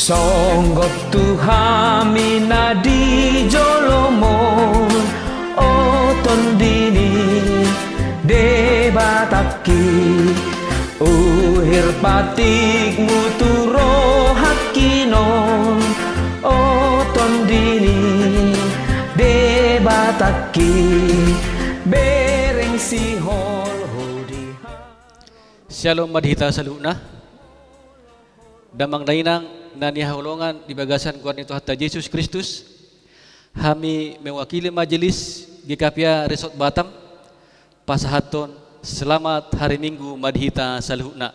Songgok tuhami nadi jolomon oton dini debataki uhir patik muturo hakinon oton dini debataki bereng sihol hodiha. Shalom madhita saluna damang dainang nani haulongan di bagasan kuat itu hatta Yesus Kristus. Kami mewakili majelis GKPA Resort Batam pasahaton selamat hari Minggu madhita saluna.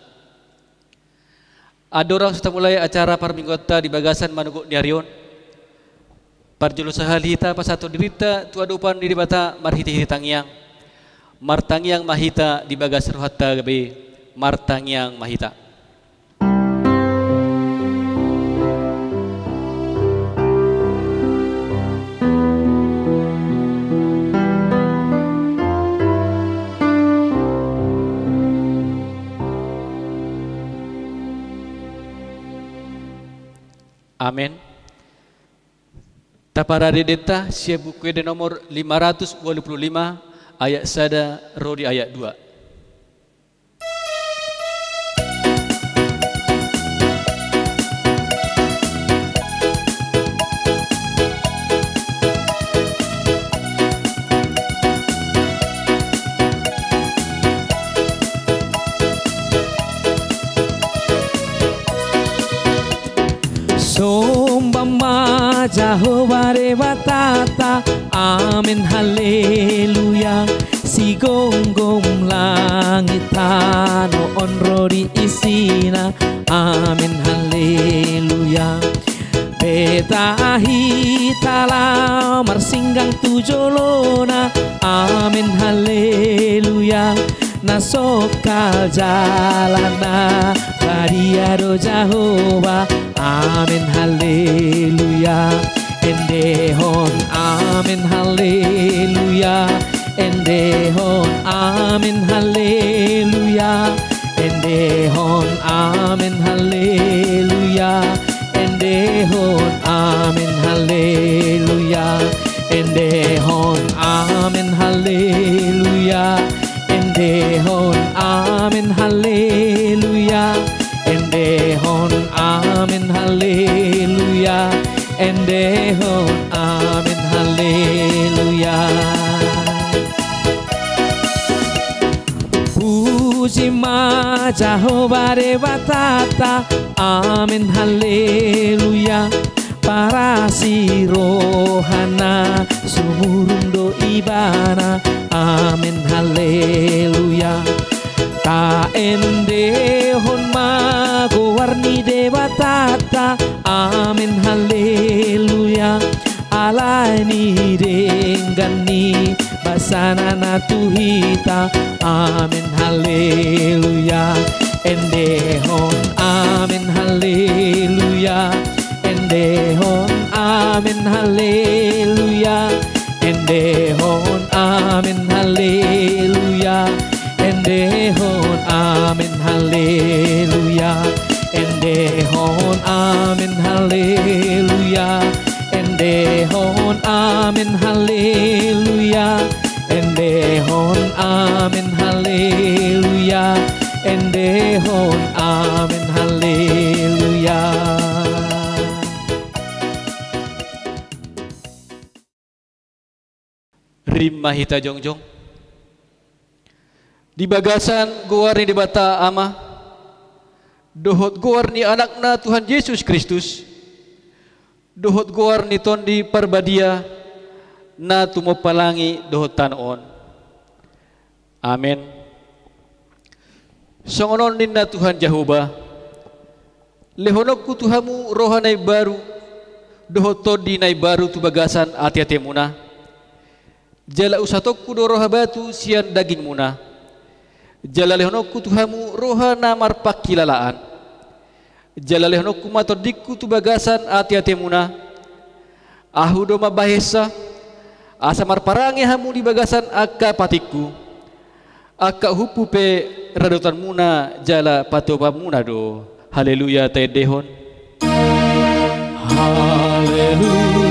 Ada orang sudah mulai acara parminggota di bagasan manuguk niarion. Parjulusaha hita pasahaton dirita tuadupan diri bata marhiti hitangyang martangyang mahita di bagasan hatta gabe martangyang mahita. Amin. Tapara dedeta sia buku de nomor 585 ayat sada rodi ayat 2. Sombama Jehovah batata, amin haleluya. Si gonggong langit tano onrodi isina, amin haleluya. Beta hitala marsinggang tujolona, amin haleluya. Nasokal jalana bariado Jehovah, amin haleluya. Endehon amin haleluya. Endehon amin haleluya. Endehon amin haleluya. Endehon amin haleluya. Endehon amin haleluya. Endehon amin haleluya. Endehon amin haleluya. Endehon amin haleluya. Puji ma Jehovah batata, amin haleluya. Para si rohana sumurundo ibana, amin haleluya. Ta endehon ma gowarni de batata, amin haleluya. Alani denggani basana natuhita, amin haleluya. Endehon amin haleluya. Endehon amin haleluya. Endehon amin haleluya. Endehon amin haleluya. Endehon amin haleluya. Endehon amin haleluya. Endehon amin haleluya. Endehon amin haleluya. Rimma hita jongjong di bagasan goar ni di bata ama dohot goar ni anakna Tuhan Yesus Kristus, dohot goar ni ton di perbadia na tumopalangi dohot tanon. Amin. Songonon ninna Tuhan Jehovah lehonok ku Tuhamu rohanay baru dohot to di nay baru tu bagasan ati-ati muna. Jala usatok ku do roha batu sian daging muna. Jala lehonok ku Tuhamu roha namar pakilalaan. Jala lehonok ku matodikku tu bagasan ati-ati muna. Ahu do mabahesa asa marparangi hamu di bagasan akka patikku. Akka hupu pe radotan muna jala patoba muna do. Haleluya tedehon. Haleluya,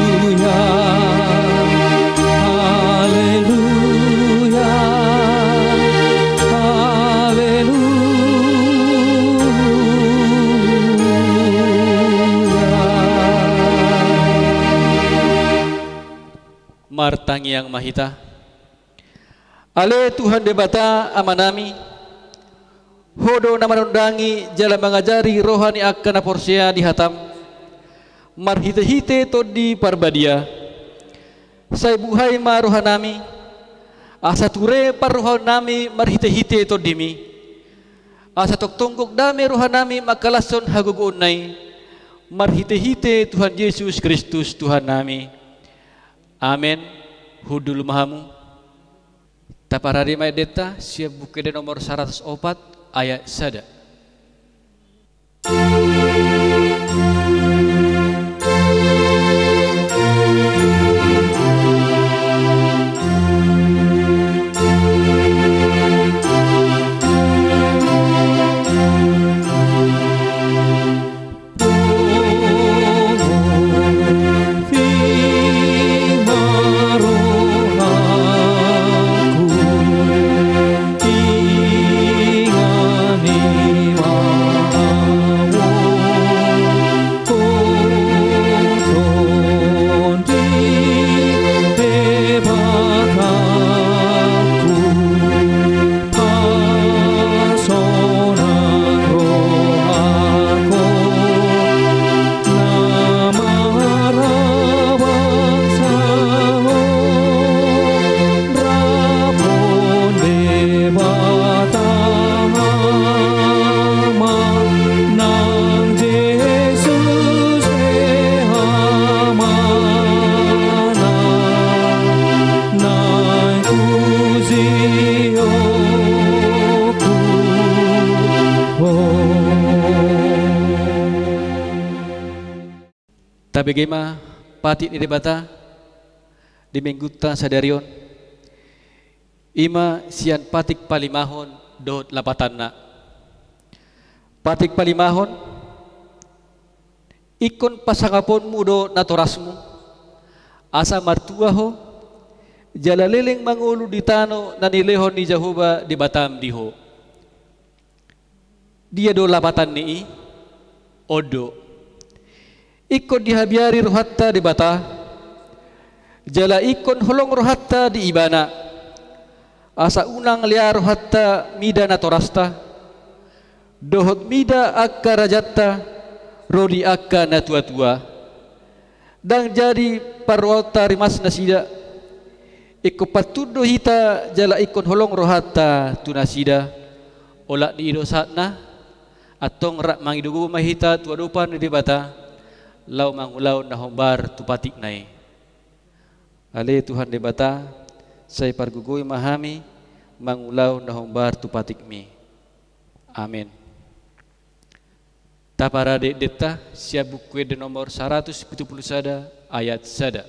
haleluya, haleluya. Martangi yang mahita. Ale Tuhan debata amanami. Hodo nama nundangi jalan mengajari rohani akan aporsia di hatam. Marhite-hite to di parbadia. Sai buhai ma rohanami. Asa ture par rohanami marhite-hite to dimi. Asa tok tungguk dame rohanami makalason hagugunay. Marhite-hite Tuhan Yesus Kristus Tuhan nami. Amen. Hudul mahamu. Taparari may deta siap bukede nomor 104 ayat sada. Bagaimana patik ni debata di mengguta sadarion ima sian patik palimahon dot lapatanna patik palimahon ikon pasangapon mudo natorasmu asa martua ho jalaleleng mangulu di tano nanilehon ni Jehovah di Batam diho dia do lapatan ni odo ikon dihabiari rohatta di bata jala ikon holong rohatta di ibana asa unang lia rohatta mida natorasta dohot mida akka rajatta rodi akka natua-tua dan jadi parwata rimas nasida iko patudo hita jala ikon holong rohatta tunasida olak di ido satna atong rak mangidugu mahita tuadupan di bata lau mangulau nahombar tupatik nai. Ale Tuhan debata saya pargugui mahami mangulau nahombar tupatik mi. Amin. Tapara de deta siap buku de nomor 170 sada ayat sada.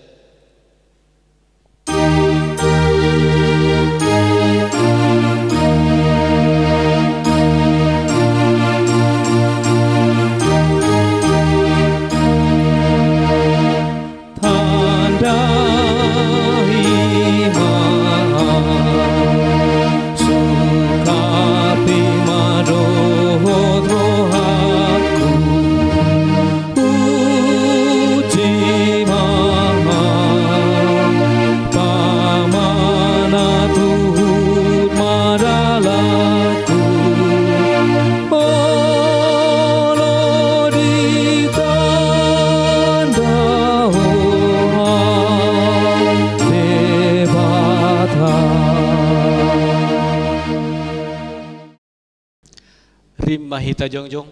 Mahita jongjong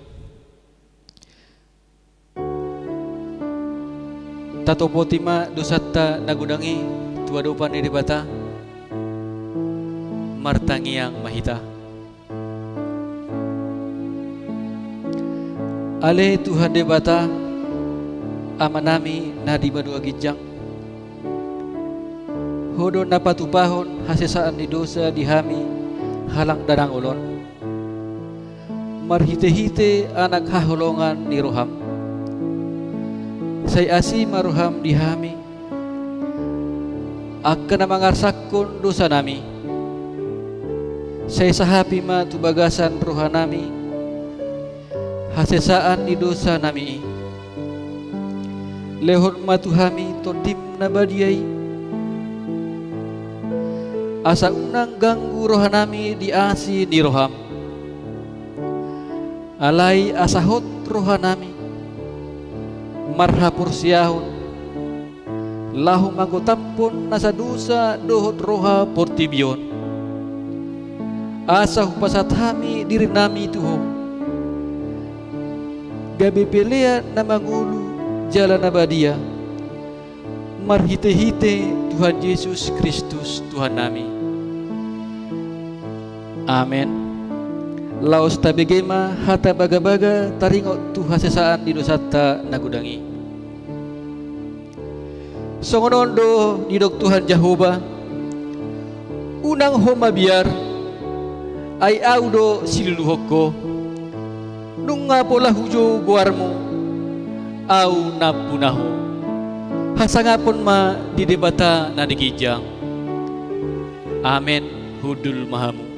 tato potima dosata nagudangi tua dopan di bata martangi yang mahita ale Tuhan debata amanami nadi badua gijang hodo napatupahon hasesaan di dosa dihami halang dadang ulon marhite-hite anak haholongan ni roham Saya asih maruham dihami akan mangarsakon dosa nami. Saya sahapi ma tu bagasan rohanami hasesaan di dosa nami. Lehon matuhami todim nabadiai asa unang ganggu rohanami di asi di roham. Alai asahot rohanami marhapur siahun lahu magotampon nasa dosa dohot roha portibion. Asa hupasat hami diri nami tuho gabi pelea na mangulu jalan abadia marhite-hite Tuhan Yesus Kristus Tuhan nami. Amin. Laos tabegema hata baga-baga taringot tu hasesaan di dosata nagudangi. Songonondo di dok Tuhan Jehovah unang homa biar ay audo siluluhoko nunga pola hujo guarmo au napunaho hasangapon ma di debata na digijang. Amen. Hudul mahamu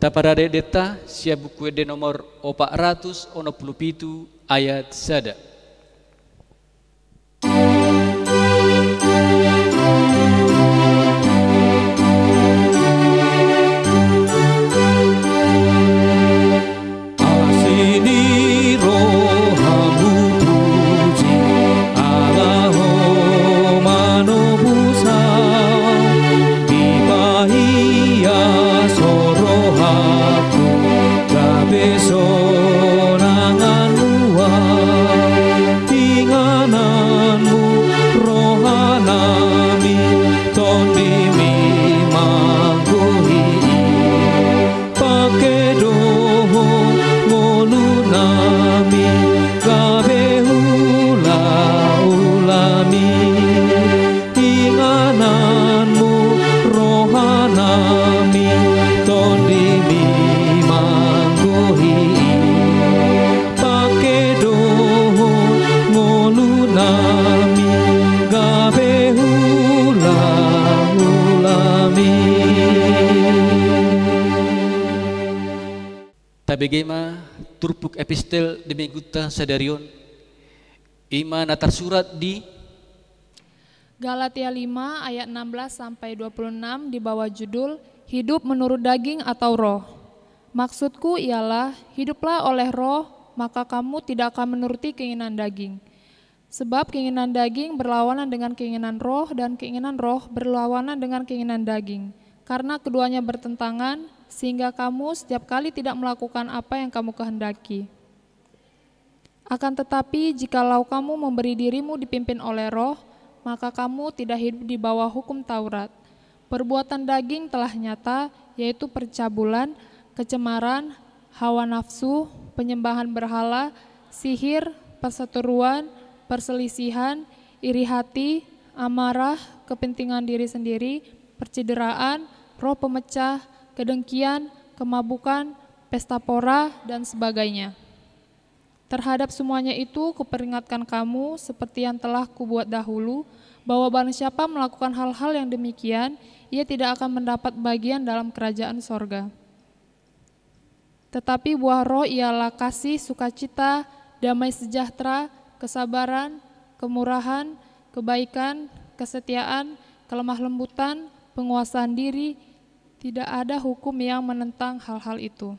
taparade deta sia buku de nomor 467 ayat sada. Tabegema turpuk epistel demiguta sadarion ima natar surat di Galatia 5 ayat 16 sampai 26 di bawah judul Hidup menurut daging atau roh. Maksudku ialah hiduplah oleh roh, maka kamu tidak akan menuruti keinginan daging. Sebab keinginan daging berlawanan dengan keinginan roh dan keinginan roh berlawanan dengan keinginan daging. Karena keduanya bertentangan, sehingga kamu setiap kali tidak melakukan apa yang kamu kehendaki. Akan tetapi, jikalau kamu memberi dirimu dipimpin oleh roh, maka kamu tidak hidup di bawah hukum Taurat. Perbuatan daging telah nyata, yaitu percabulan, kecemaran, hawa nafsu, penyembahan berhala, sihir, perseteruan, perselisihan, iri hati, amarah, kepentingan diri sendiri, percideraan, roh pemecah, kedengkian, kemabukan, pesta pora, dan sebagainya. Terhadap semuanya itu kuperingatkan kamu seperti yang telah kubuat dahulu, bahwa barang siapa melakukan hal-hal yang demikian, ia tidak akan mendapat bagian dalam kerajaan sorga. Tetapi buah roh ialah kasih, sukacita, damai sejahtera, kesabaran, kemurahan, kebaikan, kesetiaan, kelemah lembutan, penguasaan diri. Tidak ada hukum yang menentang hal-hal itu.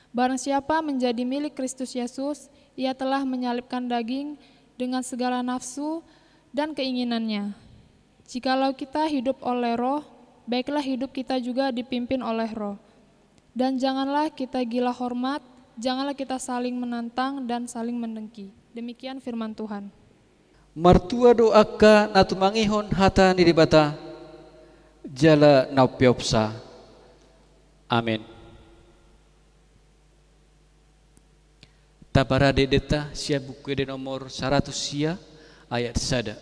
Barang siapa menjadi milik Kristus Yesus, ia telah menyalibkan daging dengan segala nafsu dan keinginannya. Jikalau kita hidup oleh roh, baiklah hidup kita juga dipimpin oleh roh. Dan janganlah kita gila hormat, janganlah kita saling menantang dan saling mendengki. Demikian firman Tuhan. Martua doaka natumangihon hata niribata jala naupiopsa. Amin. Tabarade deta sia buku de nomor 100 sia ayat sada.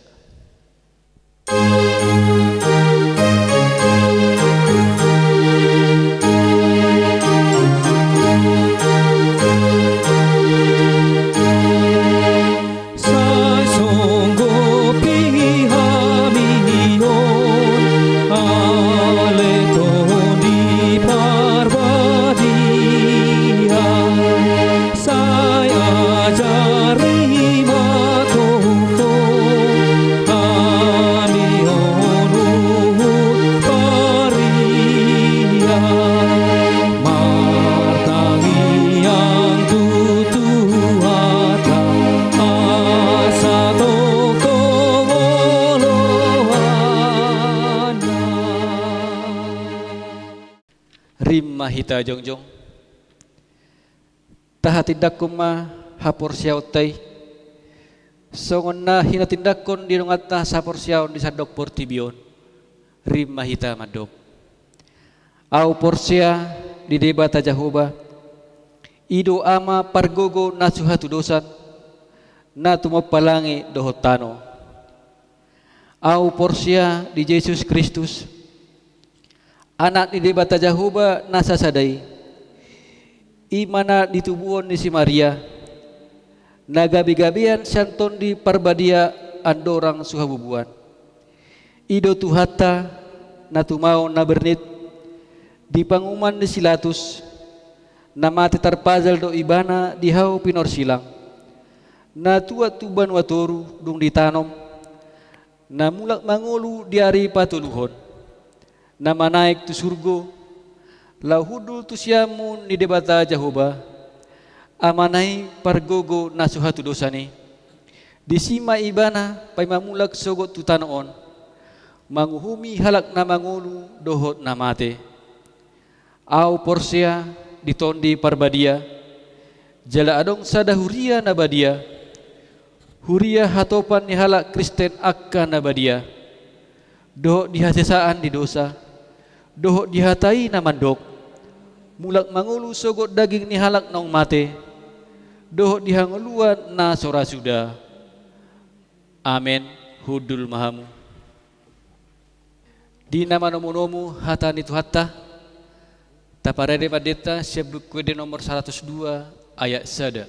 rima hita jongjong taha tindak kuma hapor siaw tay songon na hinatindakon di rungat na sapor siaw di sadok portibion rima hita madok au porsia di debata Jahoba ido ama pargogo na suhatu dosan na tumapalangi dohotano au porsia di Yesus Kristus anak di debata Jahoba nasa sadai imana ditubuhon di si Maria nagabi-gabian santon di parbadia andorang suhabubuan ido tuhata na tumao na bernit di panguman di silatus na mati tarpazal do ibana di hau pinor silang na tuat tuban watoru dung ditanom na mulak mangulu di ari patuluhon na manaik tu surgo lau hudul tu siamun ni debata Jahoba amanai pargogo na suhatu dosani di sima ibana pai mamulak sogot tu tanoon manguhumi halak na mangulu dohot na mate au porsia ditondi parbadia jala adong sada huria na badia huria hatopan ni halak Kristen akka na badia dohot dihasesaan di dosa dohot dihatai na mandok mulak mangulu sogot daging ni halak naung mate dohot dihanguluan na sora suda amen hudul mahamu di nama nomu hata nitu hatta taparede padeta sebuk kode nomor 102 ayat sada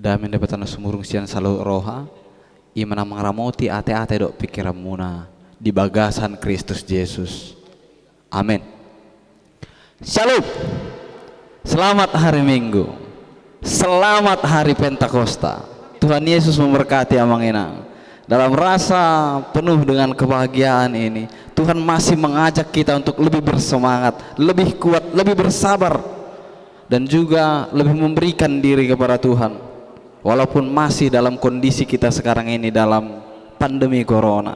Damin dapat tanah sumurung sian salu roha imana mangramoti ate-ate dok pikiran muna di bagasan Kristus Yesus. Amin. Shalom. Selamat hari Minggu. Selamat hari Pentakosta. Tuhan Yesus memberkati amang enang. Dalam rasa penuh dengan kebahagiaan ini, Tuhan masih mengajak kita untuk lebih bersemangat, lebih kuat, lebih bersabar, dan juga lebih memberikan diri kepada Tuhan. Walaupun masih dalam kondisi kita sekarang ini dalam pandemi corona.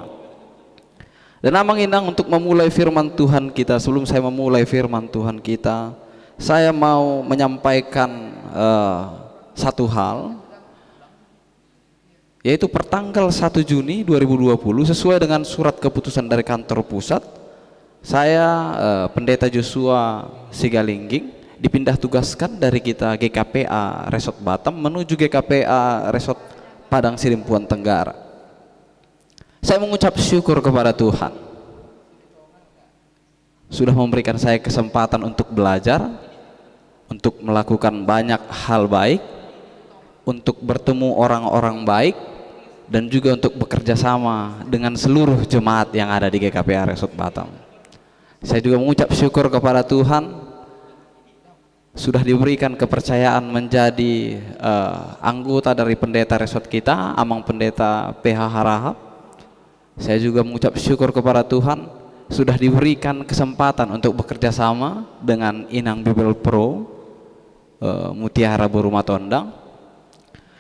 Dan amang inang untuk memulai firman Tuhan kita, sebelum saya memulai firman Tuhan kita, saya mau menyampaikan satu hal, yaitu pertanggal 1 Juni 2020 sesuai dengan surat keputusan dari kantor pusat, saya Pendeta Joshua Sigalingging dipindah tugaskan dari kita GKPA Resort Batam menuju GKPA Resort Padang Sidimpuan Tenggara. Saya mengucap syukur kepada Tuhan sudah memberikan saya kesempatan untuk belajar, untuk melakukan banyak hal baik, untuk bertemu orang-orang baik, dan juga untuk bekerja sama dengan seluruh jemaat yang ada di GKPA Resort Batam. Saya juga mengucap syukur kepada Tuhan sudah diberikan kepercayaan menjadi anggota dari pendeta resort kita, Amang Pendeta PH Harahap. Saya juga mengucap syukur kepada Tuhan sudah diberikan kesempatan untuk bekerja sama dengan Inang Bibel Pro Mutiara Boruma Tondang.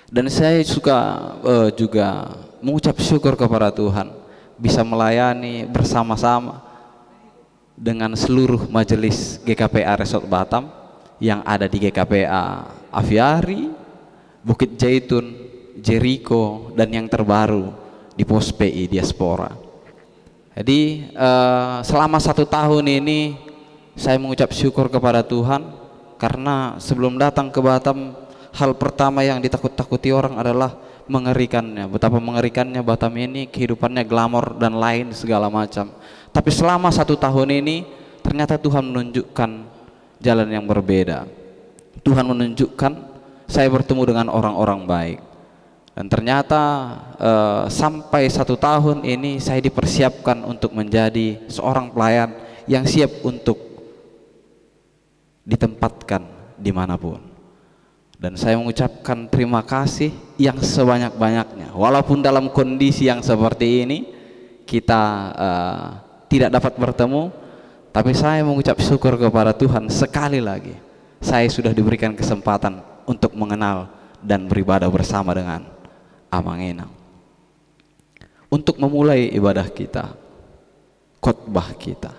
Dan saya juga mengucap syukur kepada Tuhan bisa melayani bersama-sama dengan seluruh majelis GKPA Resort Batam yang ada di GKPA Aviari, Bukit Jaitun, Jericho, dan yang terbaru di Pos PI Diaspora. Jadi selama 1 tahun ini saya mengucap syukur kepada Tuhan, karena sebelum datang ke Batam, hal pertama yang ditakut-takuti orang adalah mengerikannya. Betapa mengerikannya Batam ini, kehidupannya glamor dan lain segala macam. Tapi selama 1 tahun ini ternyata Tuhan menunjukkan jalan yang berbeda. Tuhan menunjukkan saya bertemu dengan orang-orang baik. Dan ternyata sampai 1 tahun ini saya dipersiapkan untuk menjadi seorang pelayan yang siap untuk ditempatkan dimanapun. Dan saya mengucapkan terima kasih yang sebanyak-banyaknya. Walaupun dalam kondisi yang seperti ini kita tidak dapat bertemu, tapi saya mengucap syukur kepada Tuhan sekali lagi. Saya sudah diberikan kesempatan untuk mengenal dan beribadah bersama dengan Amang Enang. Untuk memulai ibadah kita, khotbah kita,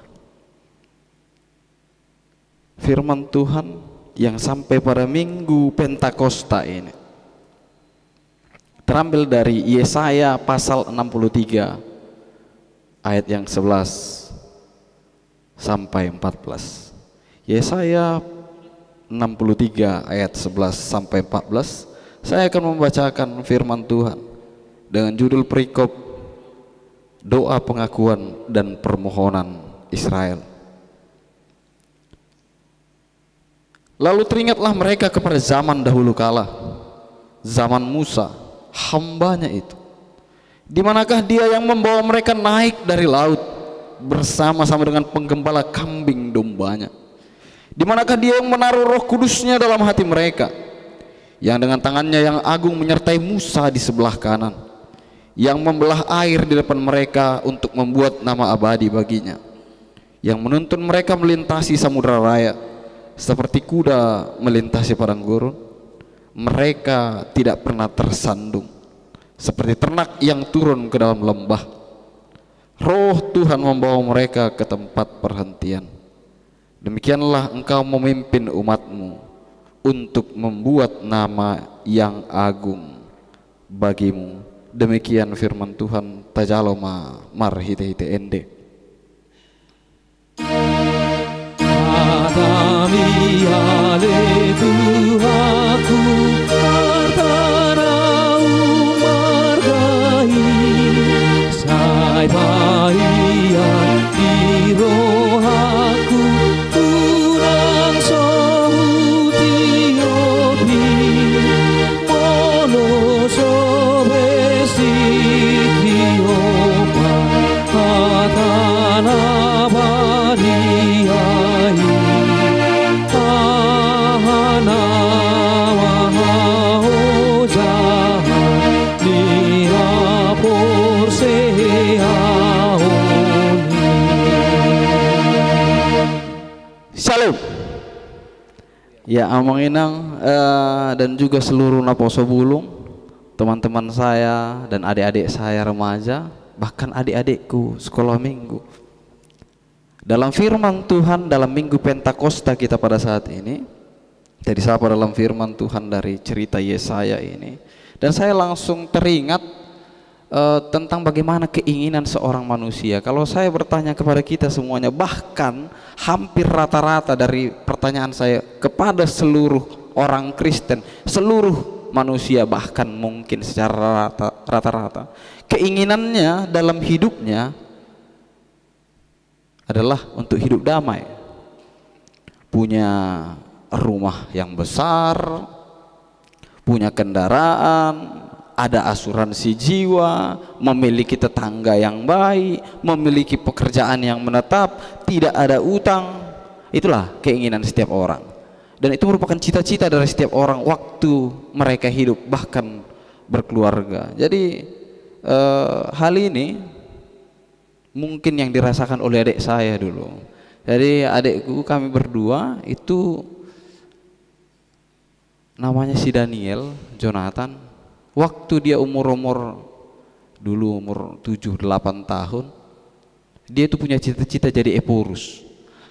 firman Tuhan yang sampai pada minggu Pentakosta ini terambil dari Yesaya pasal 63 ayat yang 11 sampai 14. Yesaya 63 ayat 11 sampai 14. Saya akan membacakan firman Tuhan dengan judul perikop doa pengakuan dan permohonan Israel. Lalu teringatlah mereka kepada zaman dahulu kala, zaman Musa, hambanya itu. Di manakah dia yang membawa mereka naik dari laut bersama-sama dengan penggembala kambing dombanya? Di manakah dia yang menaruh Roh Kudusnya dalam hati mereka, yang dengan tangannya yang agung menyertai Musa di sebelah kanan, yang membelah air di depan mereka untuk membuat nama abadi baginya, yang menuntun mereka melintasi samudera raya seperti kuda melintasi padang gurun. Mereka tidak pernah tersandung, seperti ternak yang turun ke dalam lembah. Roh Tuhan membawa mereka ke tempat perhentian. Demikianlah engkau memimpin umatmu untuk membuat nama yang agung bagimu. Demikian firman Tuhan. Tajaloma marhite ende. Adami ale Tuhanku, artanau margai, sai bahian di rohaku, tunang sohuti obi, mono sobesi diopa, atana baliai. Shalom. Ya, Amang Enang dan juga seluruh Naposo Bulung, teman-teman saya dan adik-adik saya remaja, bahkan adik-adikku sekolah minggu. Dalam firman Tuhan dalam minggu Pentakosta kita pada saat ini, jadi saya dalam firman Tuhan dari cerita Yesaya ini, dan saya langsung teringat tentang bagaimana keinginan seorang manusia. Kalau saya bertanya kepada kita semuanya, bahkan hampir rata-rata dari pertanyaan saya kepada seluruh orang Kristen, seluruh manusia, bahkan mungkin secara rata-rata, keinginannya dalam hidupnya adalah untuk hidup damai, punya rumah yang besar, punya kendaraan, ada asuransi jiwa, memiliki tetangga yang baik, memiliki pekerjaan yang menetap, tidak ada utang. Itulah keinginan setiap orang, dan itu merupakan cita-cita dari setiap orang waktu mereka hidup, bahkan berkeluarga. Jadi hal ini mungkin yang dirasakan oleh adik saya dulu. Jadi adikku, kami berdua itu namanya si Daniel Jonathan. Waktu dia umur dulu umur 7-8 tahun. Dia itu punya cita-cita jadi Eporus,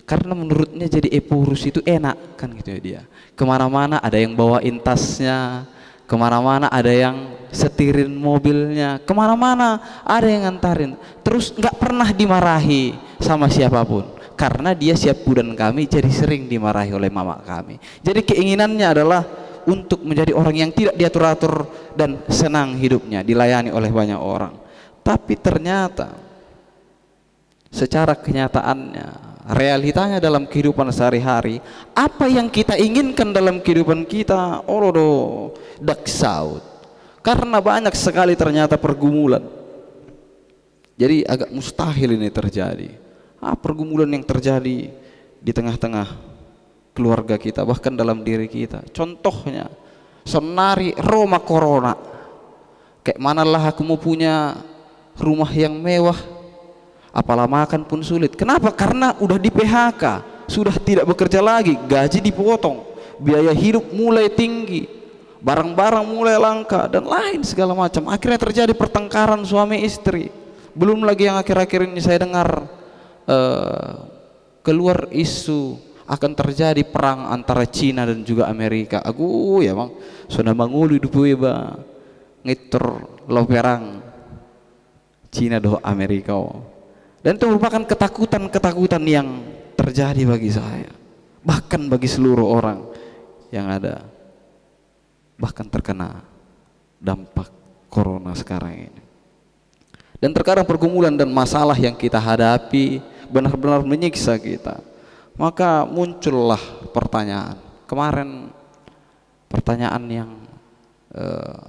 karena menurutnya jadi Eporus itu enak kan gitu ya. Dia kemana-mana ada yang bawain tasnya, kemana-mana ada yang setirin mobilnya, kemana-mana ada yang ngantarin, terus nggak pernah dimarahi sama siapapun, karena dia siap dan kami jadi sering dimarahi oleh mama kami. Jadi keinginannya adalah untuk menjadi orang yang tidak diatur-atur dan senang hidupnya, dilayani oleh banyak orang. Tapi ternyata secara kenyataannya, realitanya dalam kehidupan sehari-hari, apa yang kita inginkan dalam kehidupan kita, daksaut. Karena banyak sekali ternyata pergumulan. Jadi agak mustahil ini terjadi. Pergumulan yang terjadi di tengah-tengah keluarga kita, bahkan dalam diri kita. Contohnya, senari Roma Corona. Kayak manalah aku mau punya rumah yang mewah, apalah makan pun sulit. Kenapa? Karena udah di PHK, sudah tidak bekerja lagi, gaji dipotong, biaya hidup mulai tinggi, barang-barang mulai langka dan lain segala macam. Akhirnya terjadi pertengkaran suami istri. Belum lagi yang akhir-akhir ini saya dengar keluar isu akan terjadi perang antara Cina dan juga Amerika. Aku ya bang, sudah mangulu hidup ba ngitur lo perang Cina do Amerika. Dan itu merupakan ketakutan-ketakutan yang terjadi bagi saya, bahkan bagi seluruh orang yang ada, bahkan terkena dampak corona sekarang ini. Dan terkadang pergumulan dan masalah yang kita hadapi benar-benar menyiksa kita. Maka muncullah pertanyaan. Kemarin pertanyaan yang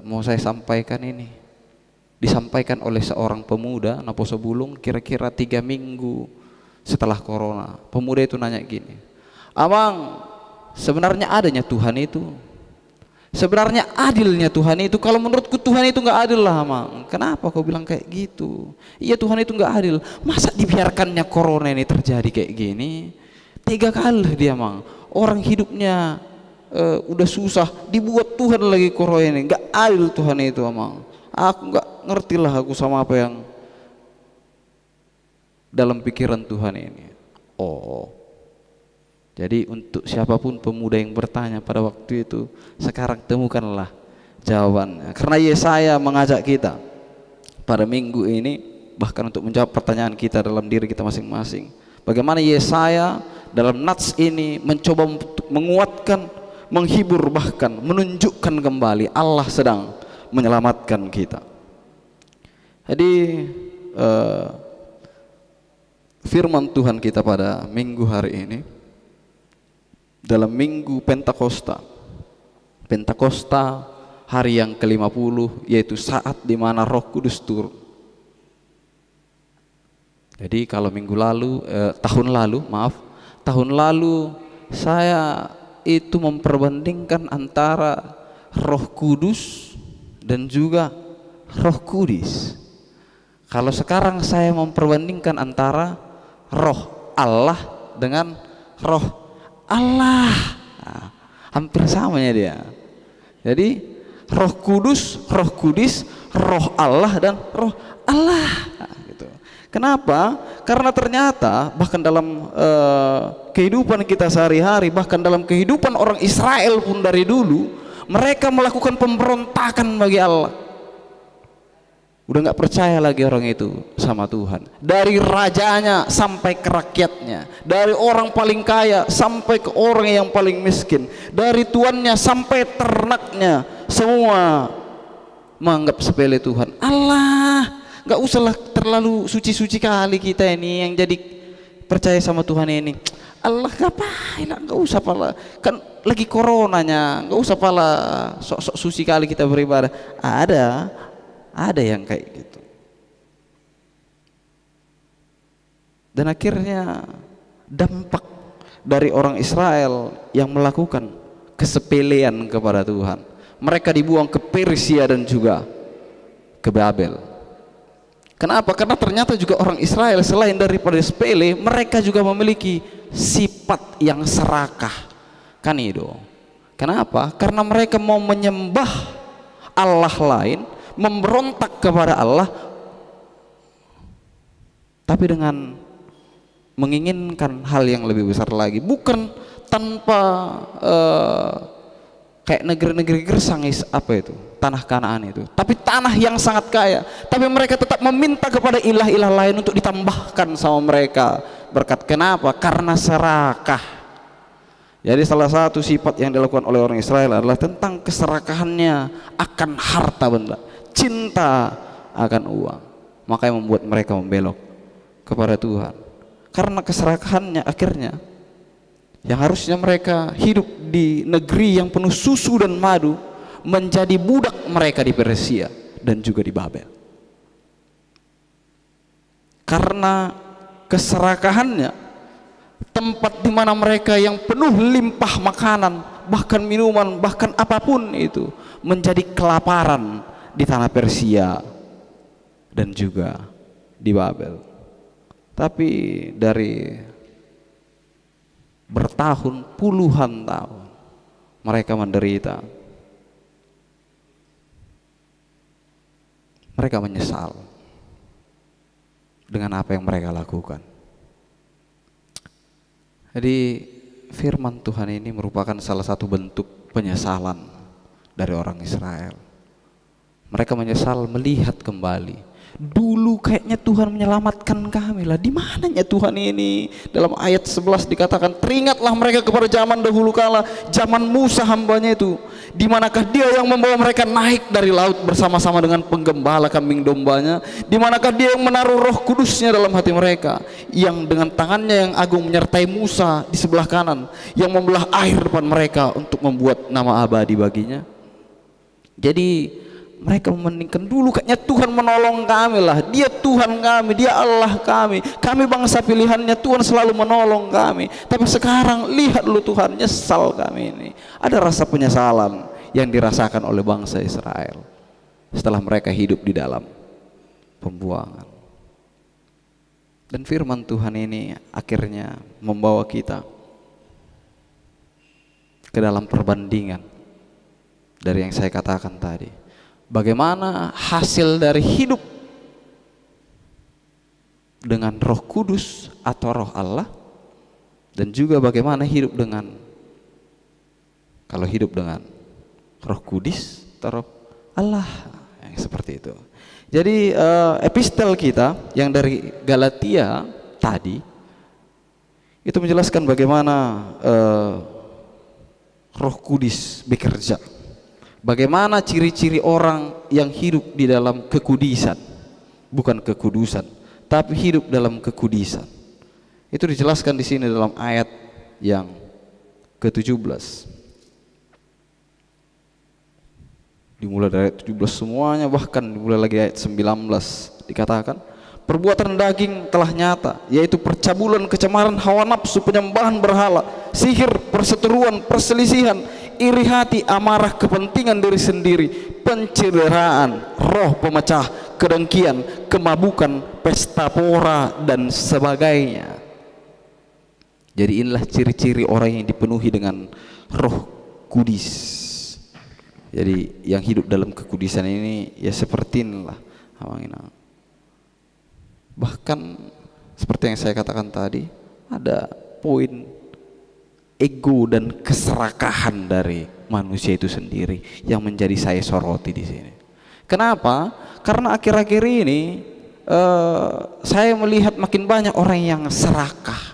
mau saya sampaikan ini disampaikan oleh seorang pemuda Naposo Bulung kira-kira 3 minggu setelah corona. Pemuda itu nanya gini, "Abang, sebenarnya adanya Tuhan itu? Sebenarnya adilnya Tuhan itu? Kalau menurutku Tuhan itu nggak adil lah, Amang." "Kenapa kau bilang kayak gitu?" "Iya, Tuhan itu nggak adil. Masa dibiarkannya corona ini terjadi kayak gini? 3 kali dia, Mang. Orang hidupnya udah susah, dibuat Tuhan lagi corona ini. Nggak adil Tuhan itu, Amang. Aku nggak ngerti lah aku sama apa yang dalam pikiran Tuhan ini." Jadi untuk siapapun pemuda yang bertanya pada waktu itu, sekarang temukanlah jawabannya. Karena Yesaya mengajak kita pada minggu ini bahkan untuk menjawab pertanyaan kita dalam diri kita masing-masing. Bagaimana Yesaya dalam nats ini mencoba menguatkan, menghibur, bahkan menunjukkan kembali Allah sedang menyelamatkan kita. Jadi firman Tuhan kita pada minggu hari ini dalam minggu Pentakosta. Pentakosta hari yang ke-50, yaitu saat di mana Roh Kudus turun. Jadi kalau tahun lalu saya itu memperbandingkan antara Roh Kudus dan juga Roh Kudis. Kalau sekarang saya memperbandingkan antara Roh Allah dengan Roh Allah. Hampir samanya dia. Jadi Roh Kudus, Roh Kudis, Roh Allah dan Roh Allah. Gitu. Kenapa? Karena ternyata bahkan dalam kehidupan kita sehari-hari, bahkan dalam kehidupan orang Israel pun dari dulu, mereka melakukan pemberontakan bagi Allah. Udah nggak percaya lagi orang itu sama Tuhan. Dari rajanya sampai ke rakyatnya, dari orang paling kaya sampai ke orang yang paling miskin, dari tuannya sampai ternaknya, semua menganggap sepele Tuhan. Allah, nggak usahlah terlalu suci-suci kali kita ini yang jadi percaya sama Tuhan ini. Allah ngapain? Nggak usah pala, kan lagi coronanya, nggak usah pala sok-sok suci kali kita beribadah. Ada yang kayak gitu. Dan akhirnya dampak dari orang Israel yang melakukan kesepelean kepada Tuhan, mereka dibuang ke Persia dan juga ke Babel. Kenapa? Karena ternyata juga orang Israel selain daripada sepele, mereka juga memiliki sifat yang serakah. Kan itu. Kenapa? Karena mereka mau menyembah Allah lain, memberontak kepada Allah, tapi dengan menginginkan hal yang lebih besar lagi, bukan tanpa kayak negeri-negeri gersang apa itu, tanah Kanaan itu, tapi tanah yang sangat kaya, tapi mereka tetap meminta kepada ilah-ilah lain untuk ditambahkan sama mereka berkat. Kenapa? Karena serakah. Jadi salah satu sifat yang dilakukan oleh orang Israel adalah tentang keserakahannya akan harta benda, cinta akan uang. Maka yang membuat mereka membelok kepada Tuhan. Karena keserakahannya akhirnya yang harusnya mereka hidup di negeri yang penuh susu dan madu, menjadi budak mereka di Persia dan juga di Babel. Karena keserakahannya, tempat di mana mereka yang penuh limpah makanan, bahkan minuman, bahkan apapun itu, menjadi kelaparan di tanah Persia dan juga di Babel. Tapi dari bertahun, puluhan tahun mereka menderita, mereka menyesal dengan apa yang mereka lakukan. Jadi firman Tuhan ini merupakan salah satu bentuk penyesalan dari orang Israel. Mereka menyesal melihat kembali, dulu kayaknya Tuhan menyelamatkan kami lah, di mananya Tuhan ini? Dalam ayat 11 dikatakan, teringatlah mereka kepada zaman dahulu kala, zaman Musa hambanya itu, di manakah dia yang membawa mereka naik dari laut bersama-sama dengan penggembala kambing dombanya, di manakah dia yang menaruh Roh Kudusnya dalam hati mereka, yang dengan tangannya yang agung menyertai Musa di sebelah kanan, yang membelah air depan mereka untuk membuat nama abadi baginya. Jadi mereka membandingkan, dulu kayaknya Tuhan menolong kami lah, dia Tuhan kami, dia Allah kami, kami bangsa pilihannya, Tuhan selalu menolong kami. Tapi sekarang lihat dulu Tuhan, nyesal kami ini. Ada rasa penyesalan yang dirasakan oleh bangsa Israel setelah mereka hidup di dalam pembuangan. Dan firman Tuhan ini akhirnya membawa kita ke dalam perbandingan dari yang saya katakan tadi. Bagaimana hasil dari hidup dengan Roh Kudus atau Roh Allah, dan juga bagaimana hidup dengan, kalau hidup dengan Roh Kudus atau Roh Allah, yang seperti itu. Jadi epistel kita yang dari Galatia tadi itu menjelaskan bagaimana Roh Kudus bekerja. Bagaimana ciri-ciri orang yang hidup di dalam kekudisan, bukan kekudusan, tapi hidup dalam kekudisan. Itu dijelaskan di sini dalam ayat yang ke-17. Dimulai dari ayat 17 semuanya, bahkan dimulai lagi ayat 19 dikatakan, perbuatan daging telah nyata, yaitu percabulan, kecemaran, hawa nafsu, penyembahan berhala, sihir, perseteruan, perselisihan, iri hati, amarah, kepentingan diri sendiri, pencederaan, roh pemecah, kedengkian, kemabukan, pesta pora, dan sebagainya. Jadi inilah ciri-ciri orang yang dipenuhi dengan Roh Kudus. Jadi yang hidup dalam kekudusan ini ya seperti inilah. Bahkan seperti yang saya katakan tadi, ada poin ego dan keserakahan dari manusia itu sendiri yang menjadi saya soroti di sini. Kenapa? Karena akhir-akhir ini saya melihat makin banyak orang yang serakah.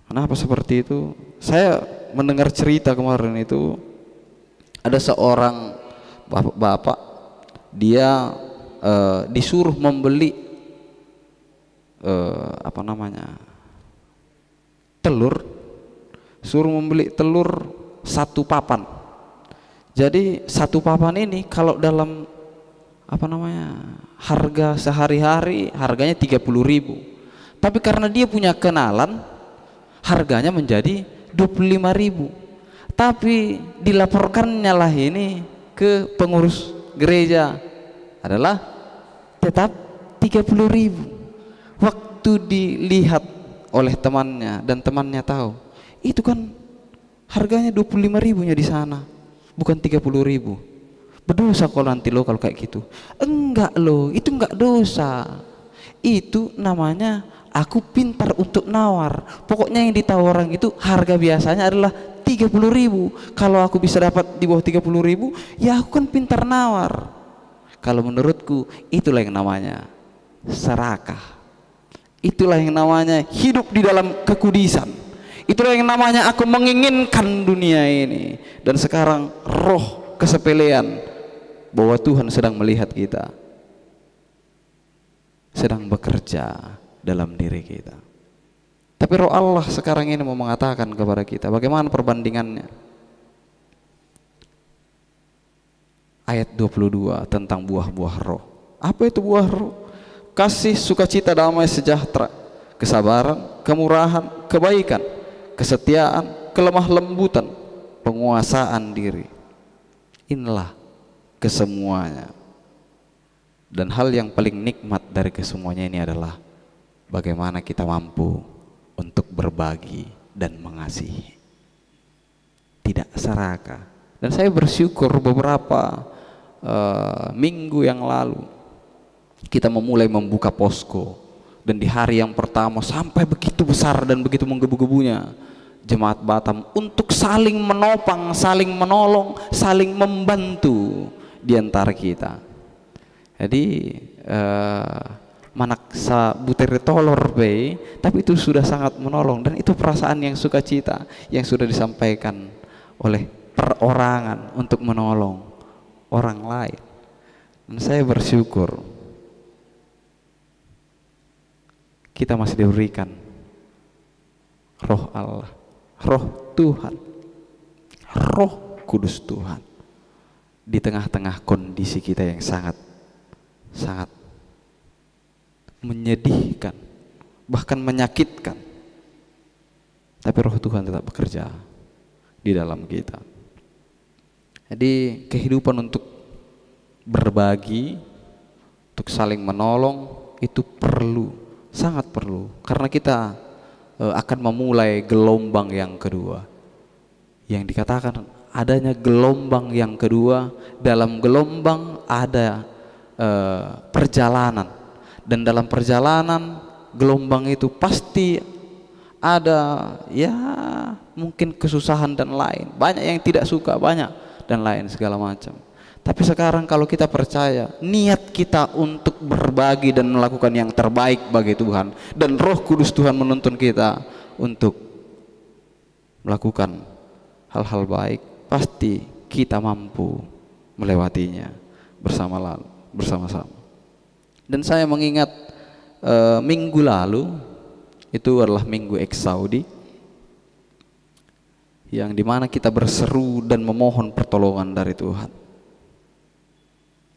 Kenapa seperti itu? Saya mendengar cerita kemarin itu, ada seorang bapak, dia disuruh membeli telur. Suruh membeli telur 1 papan. Jadi 1 papan ini kalau dalam harga sehari-hari harganya 30.000. Tapi karena dia punya kenalan, harganya menjadi 25.000. Tapi dilaporkannya lah ini ke pengurus gereja adalah tetap 30.000. Waktu dilihat oleh temannya dan temannya tahu, itu kan harganya 25.000-nya di sana, bukan 30.000. Berdosa kau nanti lo kalau kayak gitu. Enggak lo, itu enggak dosa. Itu namanya aku pintar untuk nawar. Pokoknya yang ditawar orang itu harga biasanya adalah 30.000. Kalau aku bisa dapat di bawah 30.000, ya aku kan pintar nawar. Kalau menurutku itulah yang namanya serakah. Itulah yang namanya hidup di dalam kekudisan. Itulah yang namanya aku menginginkan dunia ini. Dan sekarang roh kesepelean bahwa Tuhan sedang melihat kita, sedang bekerja dalam diri kita. Tapi roh Allah sekarang ini mau mengatakan kepada kita bagaimana perbandingannya. Ayat 22 tentang buah-buah roh. Apa itu buah roh? Kasih, sukacita, damai, sejahtera, kesabaran, kemurahan, kebaikan, kesetiaan, kelemah lembutan, penguasaan diri. Inilah kesemuanya. Dan hal yang paling nikmat dari kesemuanya ini adalah bagaimana kita mampu untuk berbagi dan mengasihi, tidak serakah. Dan saya bersyukur beberapa minggu yang lalu kita memulai membuka posko, dan di hari yang pertama sampai begitu besar dan begitu menggebu-gebunya jemaat Batam untuk saling menopang, saling menolong, saling membantu di antara kita. Jadi manaksa butir tolor be, tapi itu sudah sangat menolong, dan itu perasaan yang sukacita yang sudah disampaikan oleh perorangan untuk menolong orang lain. Dan saya bersyukur kita masih diberikan roh Allah, roh Tuhan, roh kudus Tuhan di tengah-tengah kondisi kita yang sangat menyedihkan, bahkan menyakitkan. Tapi roh Tuhan tetap bekerja di dalam kita. Jadi kehidupan untuk berbagi, untuk saling menolong itu perlu, sangat perlu, karena kita akan memulai gelombang yang kedua. Yang dikatakan adanya gelombang yang kedua, dalam gelombang ada perjalanan, dan dalam perjalanan gelombang itu pasti ada ya mungkin kesusahan dan lain, banyak yang tidak suka, banyak dan lain segala macam. Tapi sekarang kalau kita percaya niat kita untuk berbagi dan melakukan yang terbaik bagi Tuhan, dan Roh Kudus Tuhan menuntun kita untuk melakukan hal-hal baik, pasti kita mampu melewatinya bersama-sama. Dan saya mengingat minggu lalu itu adalah minggu Eksaudi, yang dimana kita berseru dan memohon pertolongan dari Tuhan.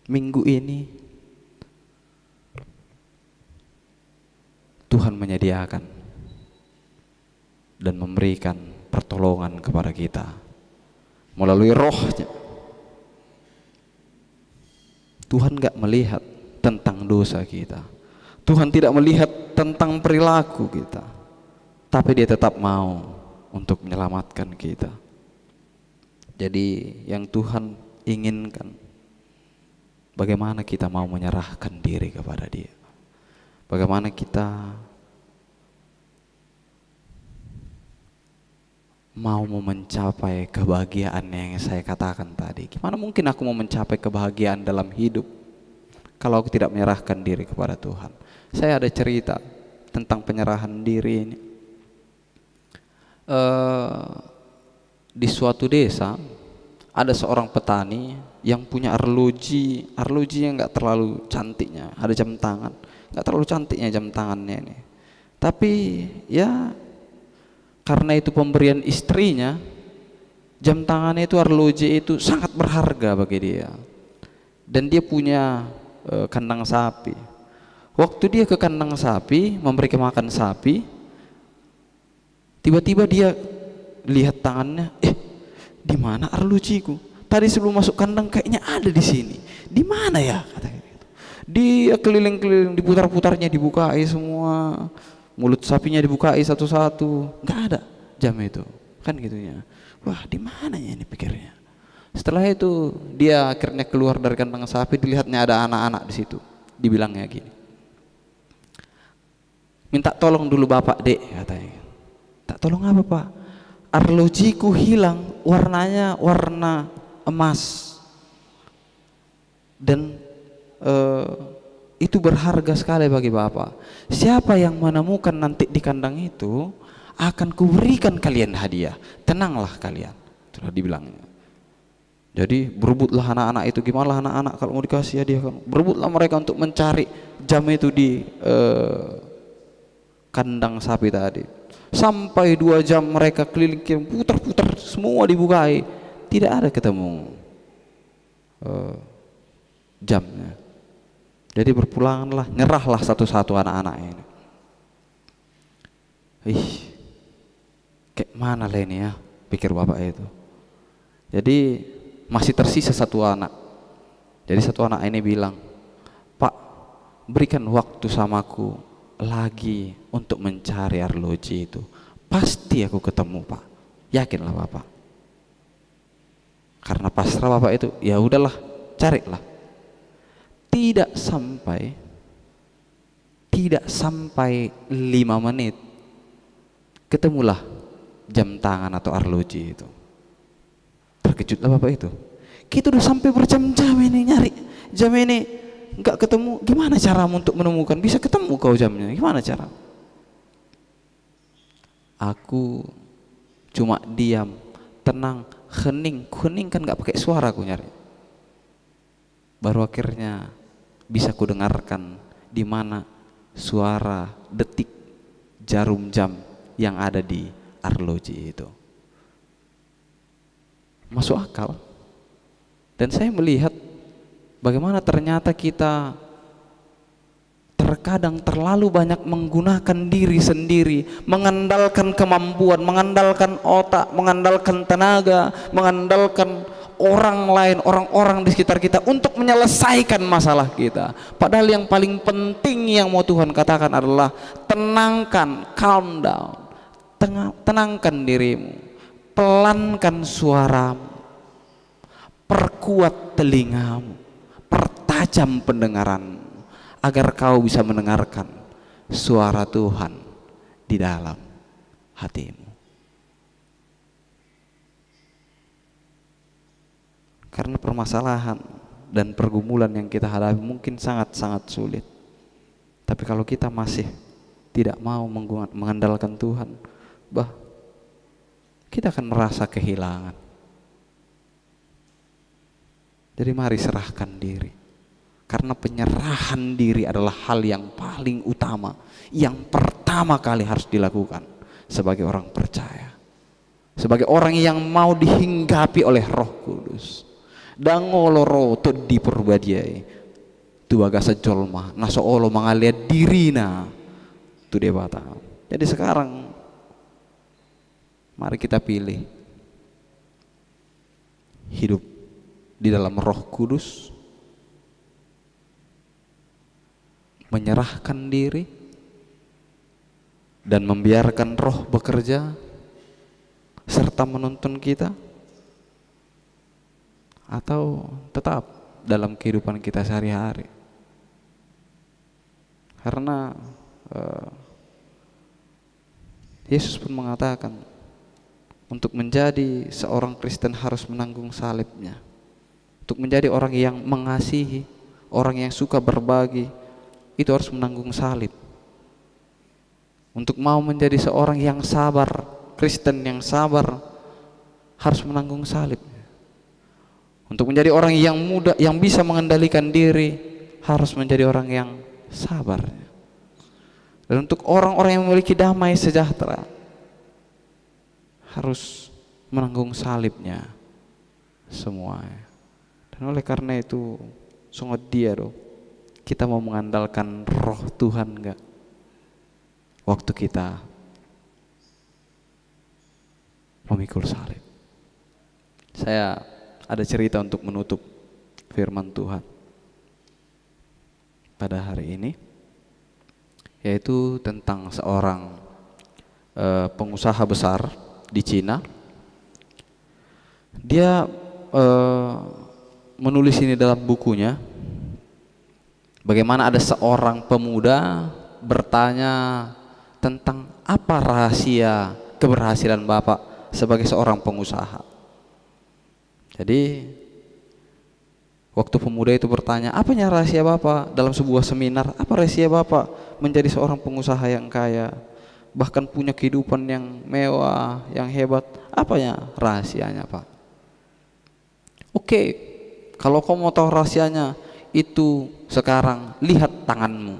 Minggu ini Tuhan menyediakan dan memberikan pertolongan kepada kita melalui Roh-Nya. Tuhan gak melihat tentang dosa kita, Tuhan tidak melihat tentang perilaku kita, tapi Dia tetap mau untuk menyelamatkan kita. Jadi yang Tuhan inginkan, bagaimana kita mau menyerahkan diri kepada Dia, bagaimana kita mau mencapai kebahagiaan yang saya katakan tadi. Gimana mungkin aku mau mencapai kebahagiaan dalam hidup kalau aku tidak menyerahkan diri kepada Tuhan? Saya ada cerita tentang penyerahan diri ini. Di suatu desa ada seorang petani yang punya arloji yang nggak terlalu cantiknya, ada jam tangan, nggak terlalu cantiknya jam tangannya ini. Tapi ya karena itu pemberian istrinya, jam tangannya itu, arloji itu sangat berharga bagi dia. Dan dia punya kandang sapi. Waktu dia ke kandang sapi memberi makan sapi, tiba-tiba dia lihat tangannya, di mana arlojiku? Tadi sebelum masuk kandang kayaknya ada di sini. Di mana ya? Katanya gitu. Dia keliling-keliling, diputar-putarnya, dibukai semua. Mulut sapinya dibukai satu-satu, nggak ada jam itu, kan gitunya. Wah, di mana ya ini pikirnya? Setelah itu dia akhirnya keluar dari kandang sapi, dilihatnya ada anak-anak di situ. Dibilangnya gini, minta tolong dulu bapak dek, katanya. Tak tolong apa pak? Arlojiku hilang, warnanya warna emas, dan itu berharga sekali bagi bapak. Siapa yang menemukan nanti di kandang itu, akan kuberikan kalian hadiah. Tenanglah kalian, sudah dibilangnya. Jadi berebutlah anak-anak itu. Gimana lah anak-anak kalau mau dikasih hadiah kan? Berebutlah mereka untuk mencari jam itu di kandang sapi tadi. Sampai 2 jam mereka keliling, putar-putar, semua dibukai, tidak ada ketemu jamnya. Jadi berpulanganlah, nyerahlah satu-satu anak-anak ini. Kayak mana lah ini ya, pikir bapak itu. Jadi masih tersisa 1 anak. Jadi 1 anak ini bilang, Pak, berikan waktu samaku lagi untuk mencari arloji itu. Pasti aku ketemu pak, yakinlah bapak. Karena pasrah bapak itu, ya udahlah, carilah. Tidak sampai 5 menit, ketemulah jam tangan atau arloji itu. Terkejutlah bapak itu. Kita udah sampai berjam-jam ini nyari jam ini, nggak ketemu. Gimana caramu untuk menemukan? Bisa ketemu kau jamnya? Gimana cara? Aku cuma diam, tenang, hening. Hening kan nggak pakai suara aku nyari. Baru akhirnya bisa ku dengarkan di mana suara detik jarum jam yang ada di arloji itu. Masuk akal. Dan saya melihat bagaimana ternyata kita terkadang terlalu banyak menggunakan diri sendiri, mengandalkan kemampuan, mengandalkan otak, mengandalkan tenaga, mengandalkan orang lain, orang-orang di sekitar kita untuk menyelesaikan masalah kita. Padahal yang paling penting yang mau Tuhan katakan adalah tenangkan, calm down, tenangkan dirimu, pelankan suaramu, perkuat telingamu, pertajam pendengaranmu, agar kau bisa mendengarkan suara Tuhan di dalam hatimu. Karena permasalahan dan pergumulan yang kita hadapi mungkin sangat-sangat sulit. Tapi kalau kita masih tidak mau mengandalkan Tuhan, kita akan merasa kehilangan. Jadi mari serahkan diri. Karena penyerahan diri adalah hal yang paling utama, yang pertama kali harus dilakukan sebagai orang percaya, sebagai orang yang mau dihinggapi oleh Roh Kudus. Dangoloro to diperbadiai tu bagasa jolma naso olo mangalia dirina tu debata. Jadi sekarang mari kita pilih hidup di dalam Roh Kudus, menyerahkan diri dan membiarkan Roh bekerja serta menuntun kita, atau tetap dalam kehidupan kita sehari-hari. Karena Yesus pun mengatakan untuk menjadi seorang Kristen harus menanggung salibnya. Untuk menjadi orang yang mengasihi, orang yang suka berbagi, itu harus menanggung salib. Untuk mau menjadi seorang yang sabar, Kristen yang sabar, harus menanggung salib. Untuk menjadi orang yang mudah, yang bisa mengendalikan diri, harus menjadi orang yang sabar. Dan untuk orang-orang yang memiliki damai sejahtera, harus menanggung salibnya semuanya. Dan oleh karena itu, sungguh dia kita mau mengandalkan Roh Tuhan enggak? Waktu kita memikul salib. Saya ada cerita untuk menutup firman Tuhan pada hari ini, yaitu tentang seorang pengusaha besar di Cina. Dia menulis ini dalam bukunya, bagaimana ada seorang pemuda bertanya tentang apa rahasia keberhasilan Bapak sebagai seorang pengusaha. Jadi waktu pemuda itu bertanya, apanya rahasia Bapak dalam sebuah seminar, apa rahasia Bapak menjadi seorang pengusaha yang kaya, bahkan punya kehidupan yang mewah, yang hebat, apanya rahasianya Pak? Oke, kalau kau mau tahu rahasianya itu sekarang lihat tanganmu,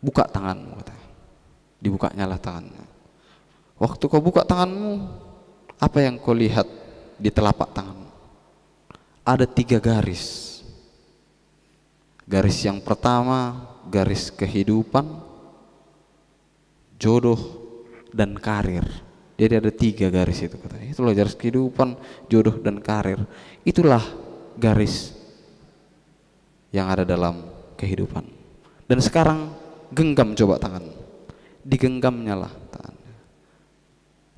buka tanganmu, katanya. Dibukanya lah tangannya. Waktu kau buka tanganmu, apa yang kau lihat di telapak tanganmu? Ada 3 garis. Garis yang pertama, garis kehidupan, jodoh, dan karir. Jadi ada 3 garis itu katanya. Itulah garis kehidupan, jodoh, dan karir. Itulah garis yang ada dalam kehidupan. Dan sekarang genggam coba tangan. Digenggamnya lah tangannya.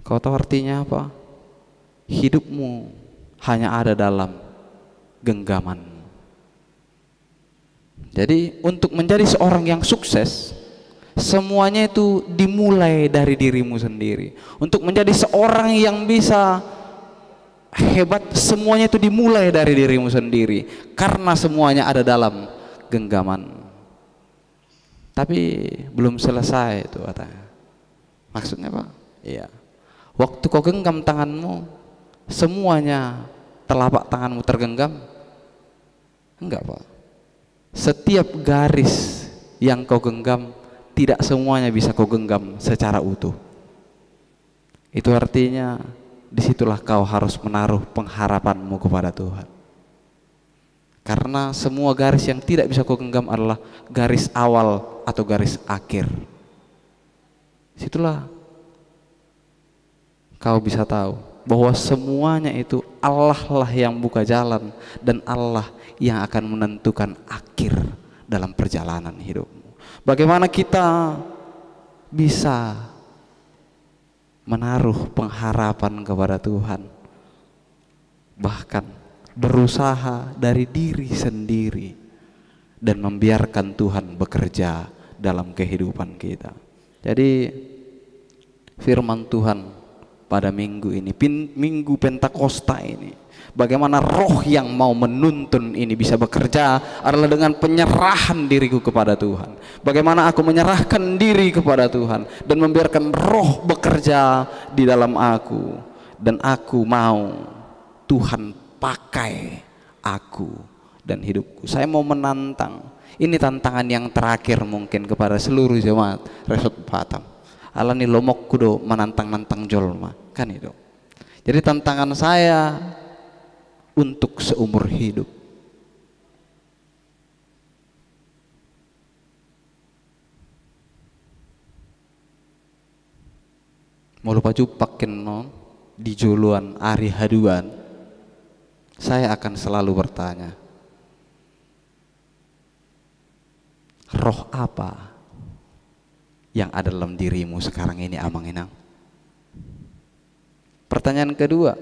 Kau tahu artinya apa? Hidupmu hanya ada dalam genggaman. Jadi untuk menjadi seorang yang sukses, semuanya itu dimulai dari dirimu sendiri. Untuk menjadi seorang yang bisa hebat, semuanya itu dimulai dari dirimu sendiri, karena semuanya ada dalam genggaman. Tapi belum selesai itu katanya. Maksudnya Pak? Iya. Waktu kau genggam tanganmu, semuanya telapak tanganmu tergenggam? Enggak Pak. Setiap garis yang kau genggam, tidak semuanya bisa kau genggam secara utuh. Itu artinya disitulah kau harus menaruh pengharapanmu kepada Tuhan. Karena semua garis yang tidak bisa kau genggam adalah garis awal atau garis akhir. Situlah kau bisa tahu bahwa semuanya itu Allah lah yang buka jalan, dan Allah yang akan menentukan akhir dalam perjalanan hidupmu. Bagaimana kita bisa menaruh pengharapan kepada Tuhan, bahkan berusaha dari diri sendiri dan membiarkan Tuhan bekerja dalam kehidupan kita. Jadi firman Tuhan pada minggu ini, minggu Pentakosta ini, bagaimana roh yang mau menuntun ini bisa bekerja adalah dengan penyerahan diriku kepada Tuhan. Bagaimana aku menyerahkan diri kepada Tuhan dan membiarkan roh bekerja di dalam aku, dan aku mau Tuhan pakai aku dan hidupku. Saya mau menantang, ini tantangan yang terakhir mungkin kepada seluruh jemaat Resort Batam. Alani lomok kudo menantang-nantang jolma, kan itu. Jadi tantangan saya untuk seumur hidup, mau lupa jupakin non di juluan Ari Haduan, saya akan selalu bertanya, roh apa yang ada dalam dirimu sekarang ini, Amang Inang? Pertanyaan kedua,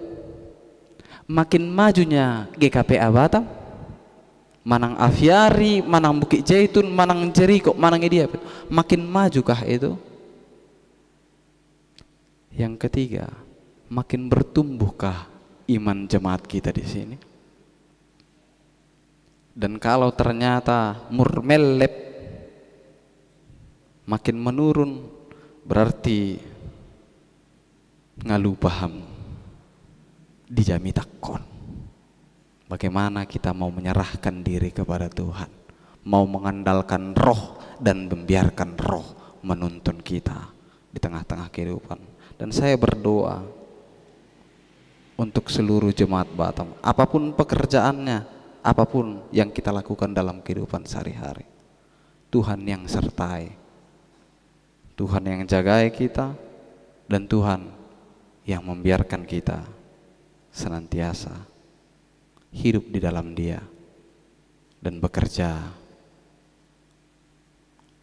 makin majunya GKPA Batam, Manang Aviari, Manang Bukit Jaitun, Manang Jeriko, Manang Edia, makin majukah itu? Yang ketiga, makin bertumbuhkah iman jemaat kita di sini? Dan kalau ternyata murmelep, makin menurun, berarti ngalu paham dijami takon. Bagaimana kita mau menyerahkan diri kepada Tuhan, mau mengandalkan roh dan membiarkan roh menuntun kita di tengah-tengah kehidupan. Dan saya berdoa untuk seluruh jemaat Batam, apapun pekerjaannya, apapun yang kita lakukan dalam kehidupan sehari-hari, Tuhan yang sertai, Tuhan yang jagai kita, dan Tuhan yang membiarkan kita senantiasa hidup di dalam Dia dan bekerja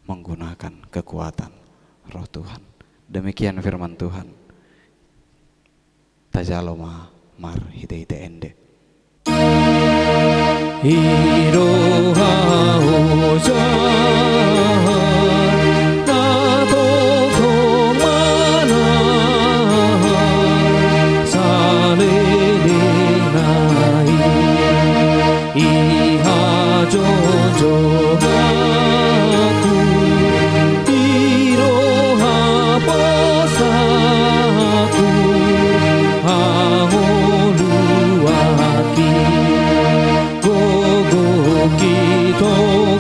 menggunakan kekuatan roh Tuhan. Demikian firman Tuhan. Tajaloma mar hite ende. Iroha ojan nato tomana salelenai iha jojogaku iroha posaku aholuaki gogo kito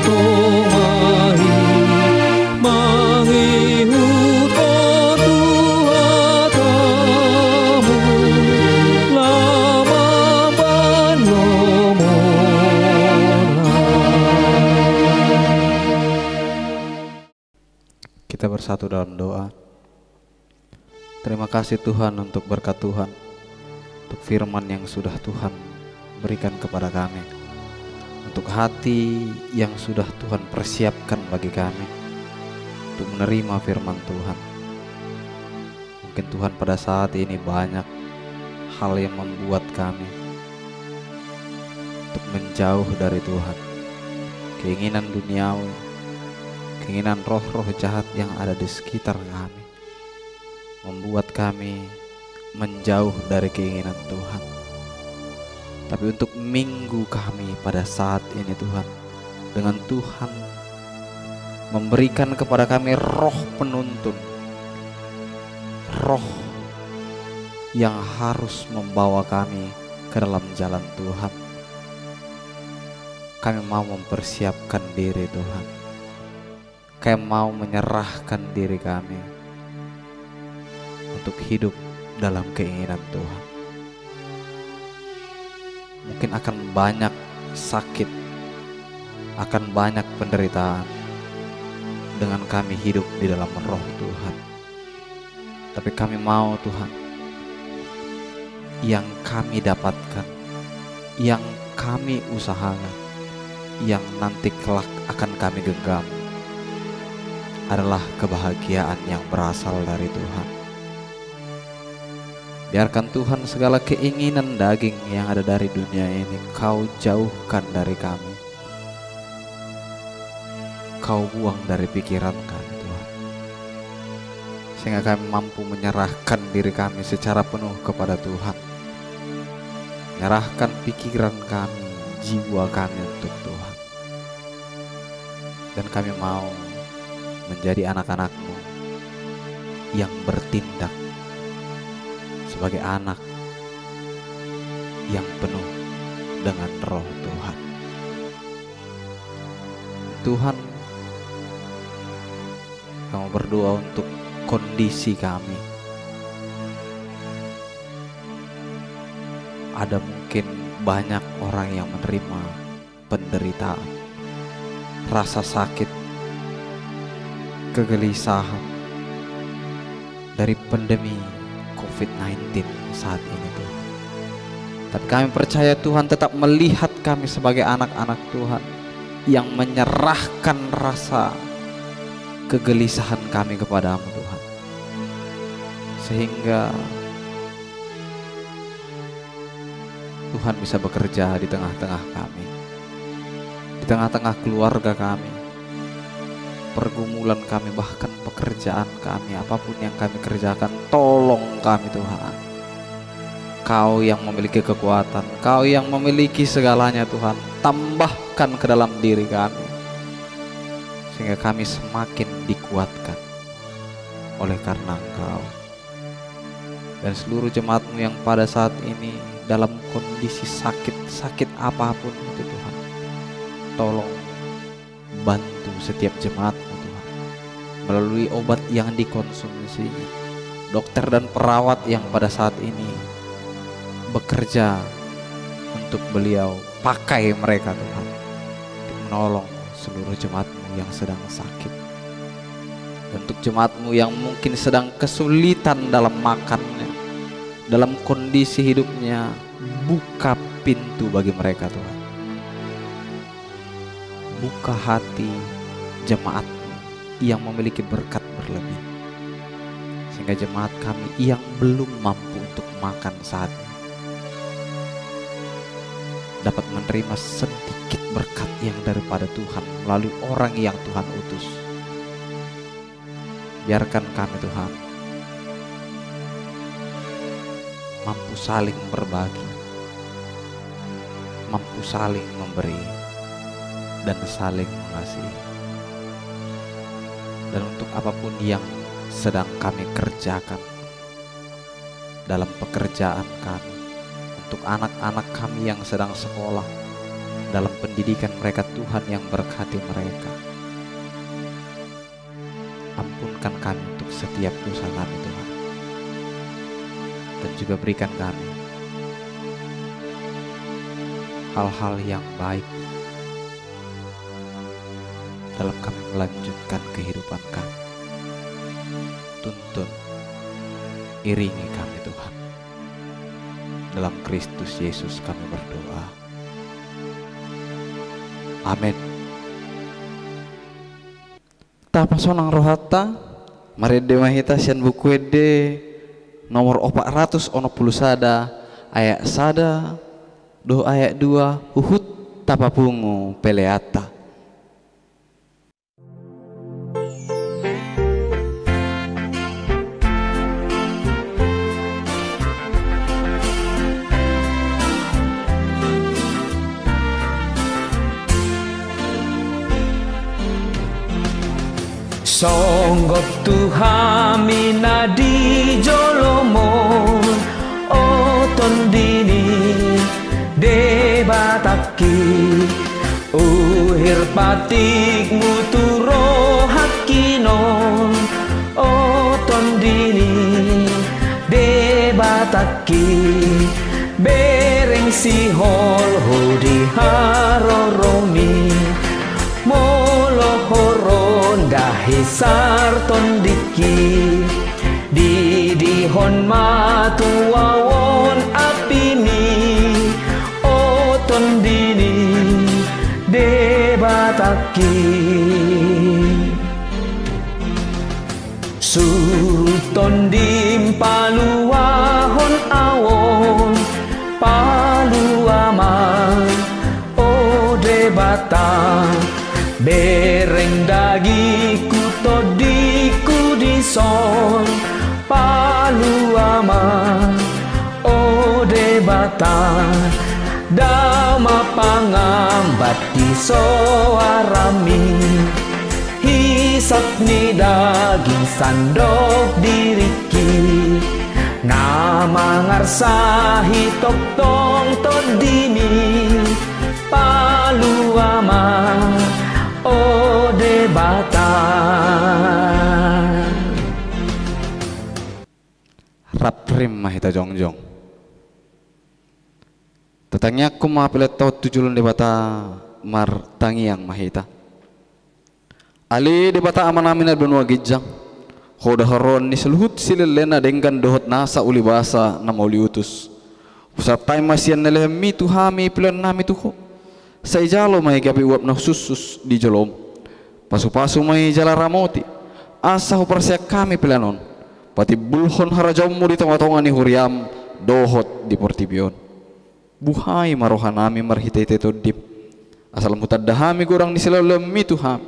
tomai mangihut otu atamu lama Kita bersatu dalam doa. Terima kasih Tuhan untuk berkat Tuhan, untuk firman yang sudah Tuhan berikan kepada kami, untuk hati yang sudah Tuhan persiapkan bagi kami untuk menerima firman Tuhan. Mungkin Tuhan pada saat ini banyak hal yang membuat kami untuk menjauh dari Tuhan, keinginan duniawi, keinginan roh-roh jahat yang ada di sekitar kami membuat kami menjauh dari keinginan Tuhan. Tapi untuk minggu kami pada saat ini Tuhan, dengan Tuhan memberikan kepada kami roh penuntun, roh yang harus membawa kami ke dalam jalan Tuhan. Kami mau mempersiapkan diri Tuhan, kami mau menyerahkan diri kami untuk hidup dalam keinginan Tuhan. Mungkin akan banyak sakit, akan banyak penderitaan dengan kami hidup di dalam roh Tuhan. Tapi kami mau Tuhan, yang kami dapatkan, yang kami usahakan, yang nanti kelak akan kami genggam adalah kebahagiaan yang berasal dari Tuhan. Biarkan Tuhan segala keinginan daging yang ada dari dunia ini Kau jauhkan dari kami, Kau buang dari pikiran kami Tuhan, sehingga kami mampu menyerahkan diri kami secara penuh kepada Tuhan, menyerahkan pikiran kami, jiwa kami untuk Tuhan. Dan kami mau menjadi anak-anak-Mu yang bertindak sebagai anak yang penuh dengan roh Tuhan. Tuhan, kami berdoa untuk kondisi kami. Ada mungkin banyak orang yang menerima penderitaan, rasa sakit, kegelisahan dari pandemi COVID-19 saat ini Tuhan. Tapi kami percaya Tuhan tetap melihat kami sebagai anak-anak Tuhan yang menyerahkan rasa kegelisahan kami kepadamu Tuhan, sehingga Tuhan bisa bekerja di tengah-tengah kami, di tengah-tengah keluarga kami, pergumulan kami, bahkan pekerjaan kami, apapun yang kami kerjakan. Tolong kami Tuhan, Kau yang memiliki kekuatan, Kau yang memiliki segalanya Tuhan, tambahkan ke dalam diri kami sehingga kami semakin dikuatkan oleh karena Engkau. Dan seluruh jemaat-Mu yang pada saat ini dalam kondisi sakit apapun itu Tuhan, tolong bantu setiap jemaat-Mu Tuhan melalui obat yang dikonsumsi, dokter dan perawat yang pada saat ini bekerja untuk beliau, pakai mereka Tuhan untuk menolong seluruh jemaat-Mu yang sedang sakit. Dan untuk jemaat-Mu yang mungkin sedang kesulitan dalam makannya, dalam kondisi hidupnya, buka pintu bagi mereka Tuhan. Buka hati jemaat-Mu yang memiliki berkat berlebih, sehingga jemaat kami yang belum mampu untuk makan saat ini dapat menerima sedikit berkat yang daripada Tuhan melalui orang yang Tuhan utus. Biarkan kami Tuhan mampu saling berbagi, mampu saling memberi, dan saling mengasihi. Dan untuk apapun yang sedang kami kerjakan dalam pekerjaan kami, untuk anak-anak kami yang sedang sekolah, dalam pendidikan mereka, Tuhan yang berkati mereka. Ampunkan kami untuk setiap dosa kami Tuhan, dan juga berikan kami hal-hal yang baik dalam kami melanjutkan kehidupan kami. Tuntun, iringi kami Tuhan. Dalam Kristus Yesus kami berdoa. Amin. Tapa sonang rohata, mari mahita sian buku ede nomor 400 ono puluh sada ayat sada do ayat 2 uhut tapa pungu peleata. Songgok tuhami nadi jolomon oton dini debataki uhir patik muturo hakinon oton dini debataki bereng si hol hodi haroromi molo horon dahisar tondiki didihon matuawon apini o tondini debataki suruton dim paluahon awon paluaman o debata bereng dagiku todiku dison paluama o debata dama pangambat disoarami hisap ni daging sandok diriki ngamangarsahi toktong todini paluama o debata. Raprim mahita jongjong. Tetangnya aku mapilet tau tujulan debata mar tangiang mahita. Ali debata aman amina benua gijang. Hoda haron ni seluhut silelena dengan dohot nasa uli basa na mauli utus. Usap tay masian nelehmi tuhami pilan nami tuho. Sa ijalo may gabi uap na susus di jolom. Pasu-pasu may jala ramoti. Asa huparsiak kami pilanon. Pati bulhon harajaw mo di tamatongan ni Huriam dohot di Portibion. Buhay marohan nami marhitay dip. Asalam hutad dahami gurang ni sila lemi tuham.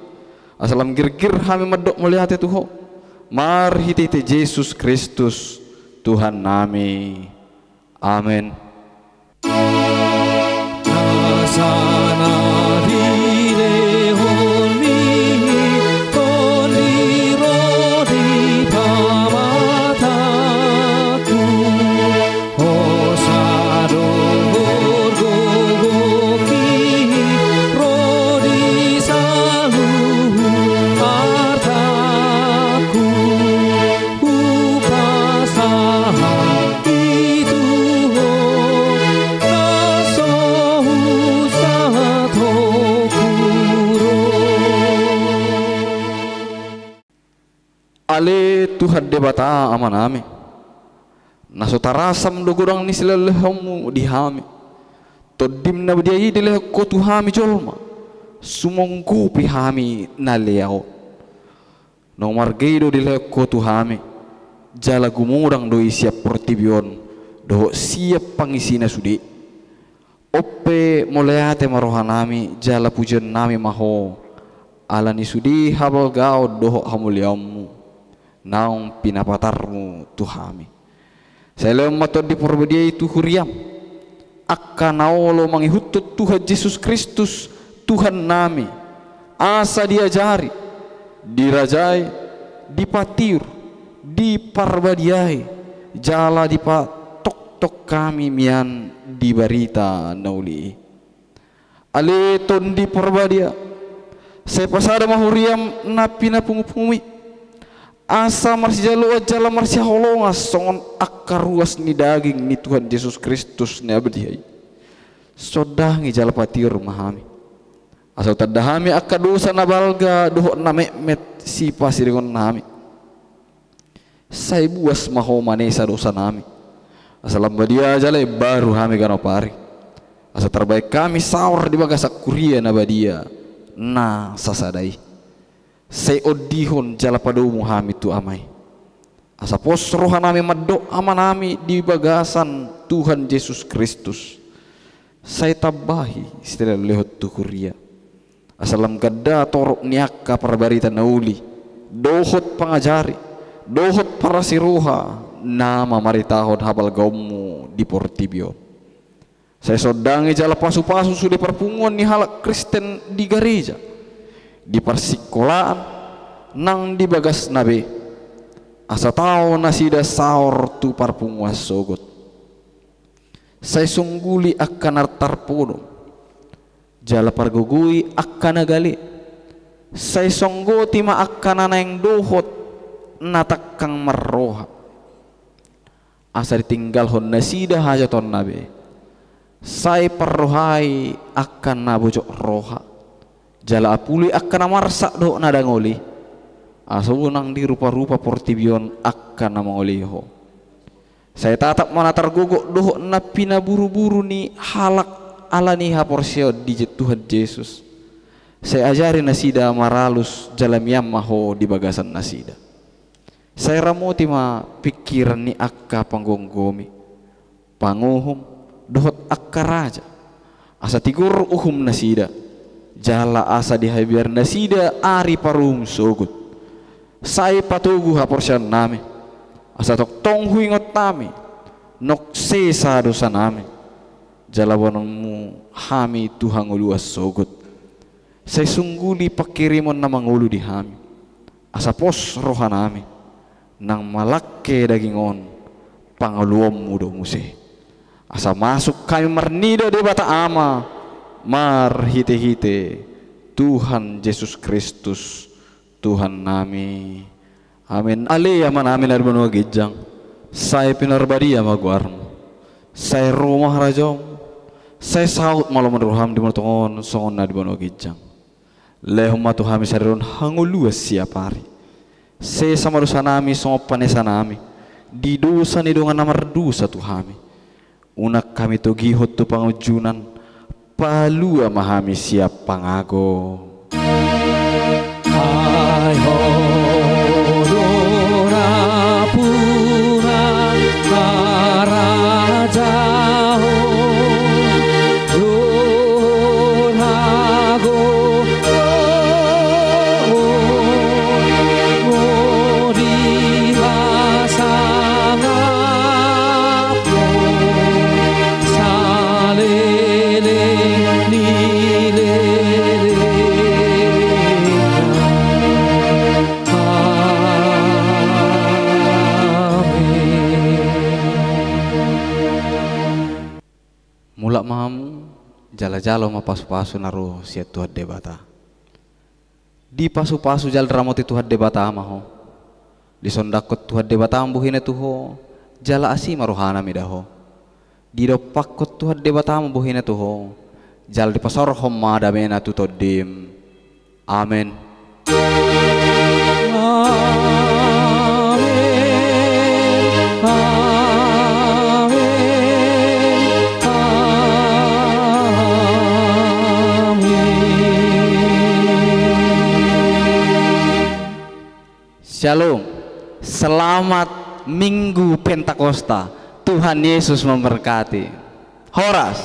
Asalam girgir hami madok melihat tuho. Marhitay Jesus Kristus Tuhan nami. Amin. Sana direhon mihi koniro di pamataku osado gorgogoki rodi salu artaku upasahan itu Ale Tuhan debata aman ame. Nasotarasam dogorang ni sila lehamu dihami. Todim na badiai dileh ko tuhami jolma. Sumongku pihami na leo. No margeido dileh ko tuhami. Jala gumurang do siap Portibion. Do siap pangisina sudi. Oppe moleate maroha nami jala pujian nami maho alani sudi habal gao doho hamuliamu naung pinapatarmu tuhami. Saya lemah di perbediai itu huriam akan naolo mangihutut Tuhan Yesus Kristus Tuhan nami asa diajari dirajai dipatir diparbadiai jala dipatok-tok kami mian di barita nauli ale ton di perbadia saya pasada mahuriam napina pungupumi asa marsi jalu ajala marsi holonga songon akar ruas ni daging ni Tuhan Yesus Kristus ni abdiai sodangi jala patir mahami asal tadahami akar dosa nabalga dohok na mekmet si pasiringon nami saya buas maho manesa dosa nami asal badia jala baru hami ganopari asal terbaik kami saur di bagasak kuria na badia na sasadai saya odihon jala padomu hami tu amai asa pos roha nami maddo amanami di bagasan Tuhan Yesus Kristus saya tabahi setelah lehot tu kuria asalam gada torok niaka perbarita nauli dohot pangajari dohot para siruha nama maritahon habal gaumu di Portibio saya sodangi jala pasu-pasu sudah perpunguan ni halak Kristen di gereja di persikolaan nang di bagas nabe asa tau nasida saur tu parpunguas sogot saya sungguli akan artarpono jala pargugui akan nagali saya songgoti ma akan yang dohot natakang marroha asa ditinggal hon nasida hajaton nabe saya perrohai akan nabojok roha jala apuli akan amarsak do nadangoli asubunang di rupa-rupa Portibion akan namangoliho saya tatap mana tergogok doh napina buru-buru ni halak alani haporsio di Tuhan Yesus saya ajari nasida maralus jalam yamaho di bagasan nasida saya ramoti ma pikiran ni akka panggonggomi panguhum dohot akka raja asa tigur uhum nasida jala asa dihabiar nasida ari parum sogut saya patugu haporsian nami asa tok tong huingot nami nok sesa dosa nami jala wanongmu hami Tuhan uluas sogut saya sungguli pakirimon na mangulu di hami asa pos roha nami nang malakke dagingon panguluom mudo muse asa masuk kami mernida di bata ama mar hite-hite Tuhan Yesus Kristus Tuhan nami amin ale yaman amin arbanu gijang saya pinarbadia maguarmu saya rumah rajom saya saut malam roham di motongon songon na di banu gijang lehuma tuhami sarirun hanguluas siap hari saya sama dosa nami songo panesa nami di dosa ni dongan namar dosa tuhami unak kami tu gihot tu pangujunan palua mahami siap pangago Hai ho dora pura karaja ho dorago mulak mahamu jala-jalo ma pasu-pasu naruh siat Tuhan debata di pasu-pasu jal ramoti Tuhan debata maho di sondakot Tuhan debata ambuhine tuho jala asi maruhana midaho di dopakot Tuhan debata ambuhine tuho jal di pasor homma damena tutodim amen Shalom, selamat Minggu Pentakosta. Tuhan Yesus memberkati. Horas.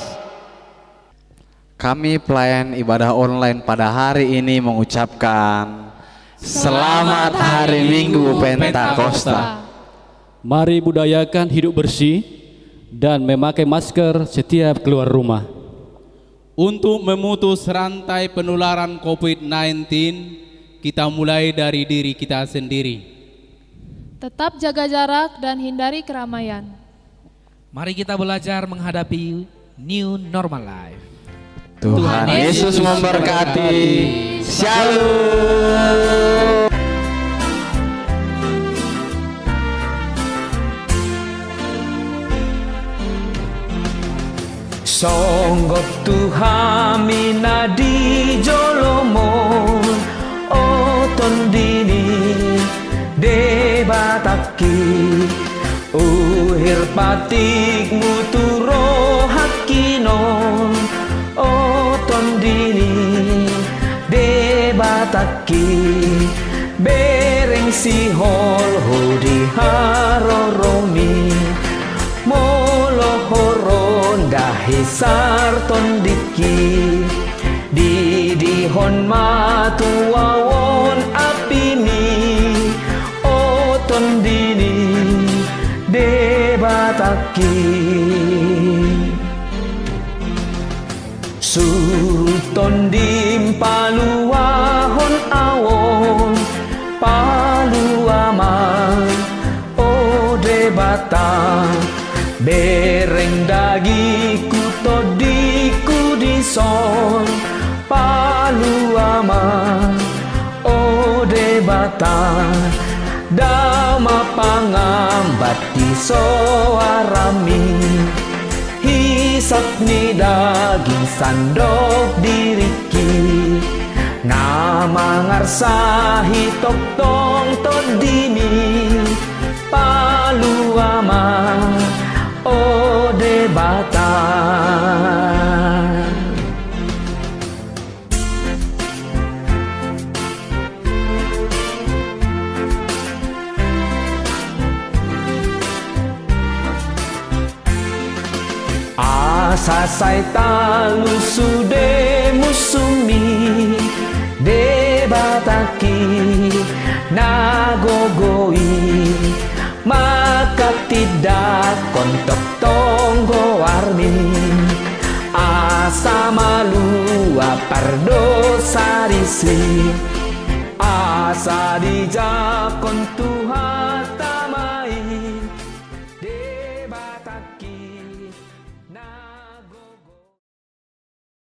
Kami pelayan ibadah online pada hari ini mengucapkan Selamat Hari Minggu Pentakosta. Mari budayakan hidup bersih dan memakai masker setiap keluar rumah. Untuk memutus rantai penularan COVID-19, kita mulai dari diri kita sendiri. Tetap jaga jarak dan hindari keramaian. Mari kita belajar menghadapi new normal life. Tuhan Yesus memberkati. Shalom. Songgok Tuhan minadi jolomon oton dini debataki uhir patik muturo hakinon oton dini debataki bereng si hol hodi haroromi molo horon dahi sarton diki didihon matuawon apini oton dini debataki suruton dim paluahon awon paluaman o debata bereng dagiku todiku dison paluama o debata dama pangambat di soarami hisap ni daging sandok diriki nama ngarsahi tok tong todini paluama o debata asa saitalu sude musumi debataki nagogoi maka tidak kontok tonggo warmi asa malu apardo sarisi asa dijakon tu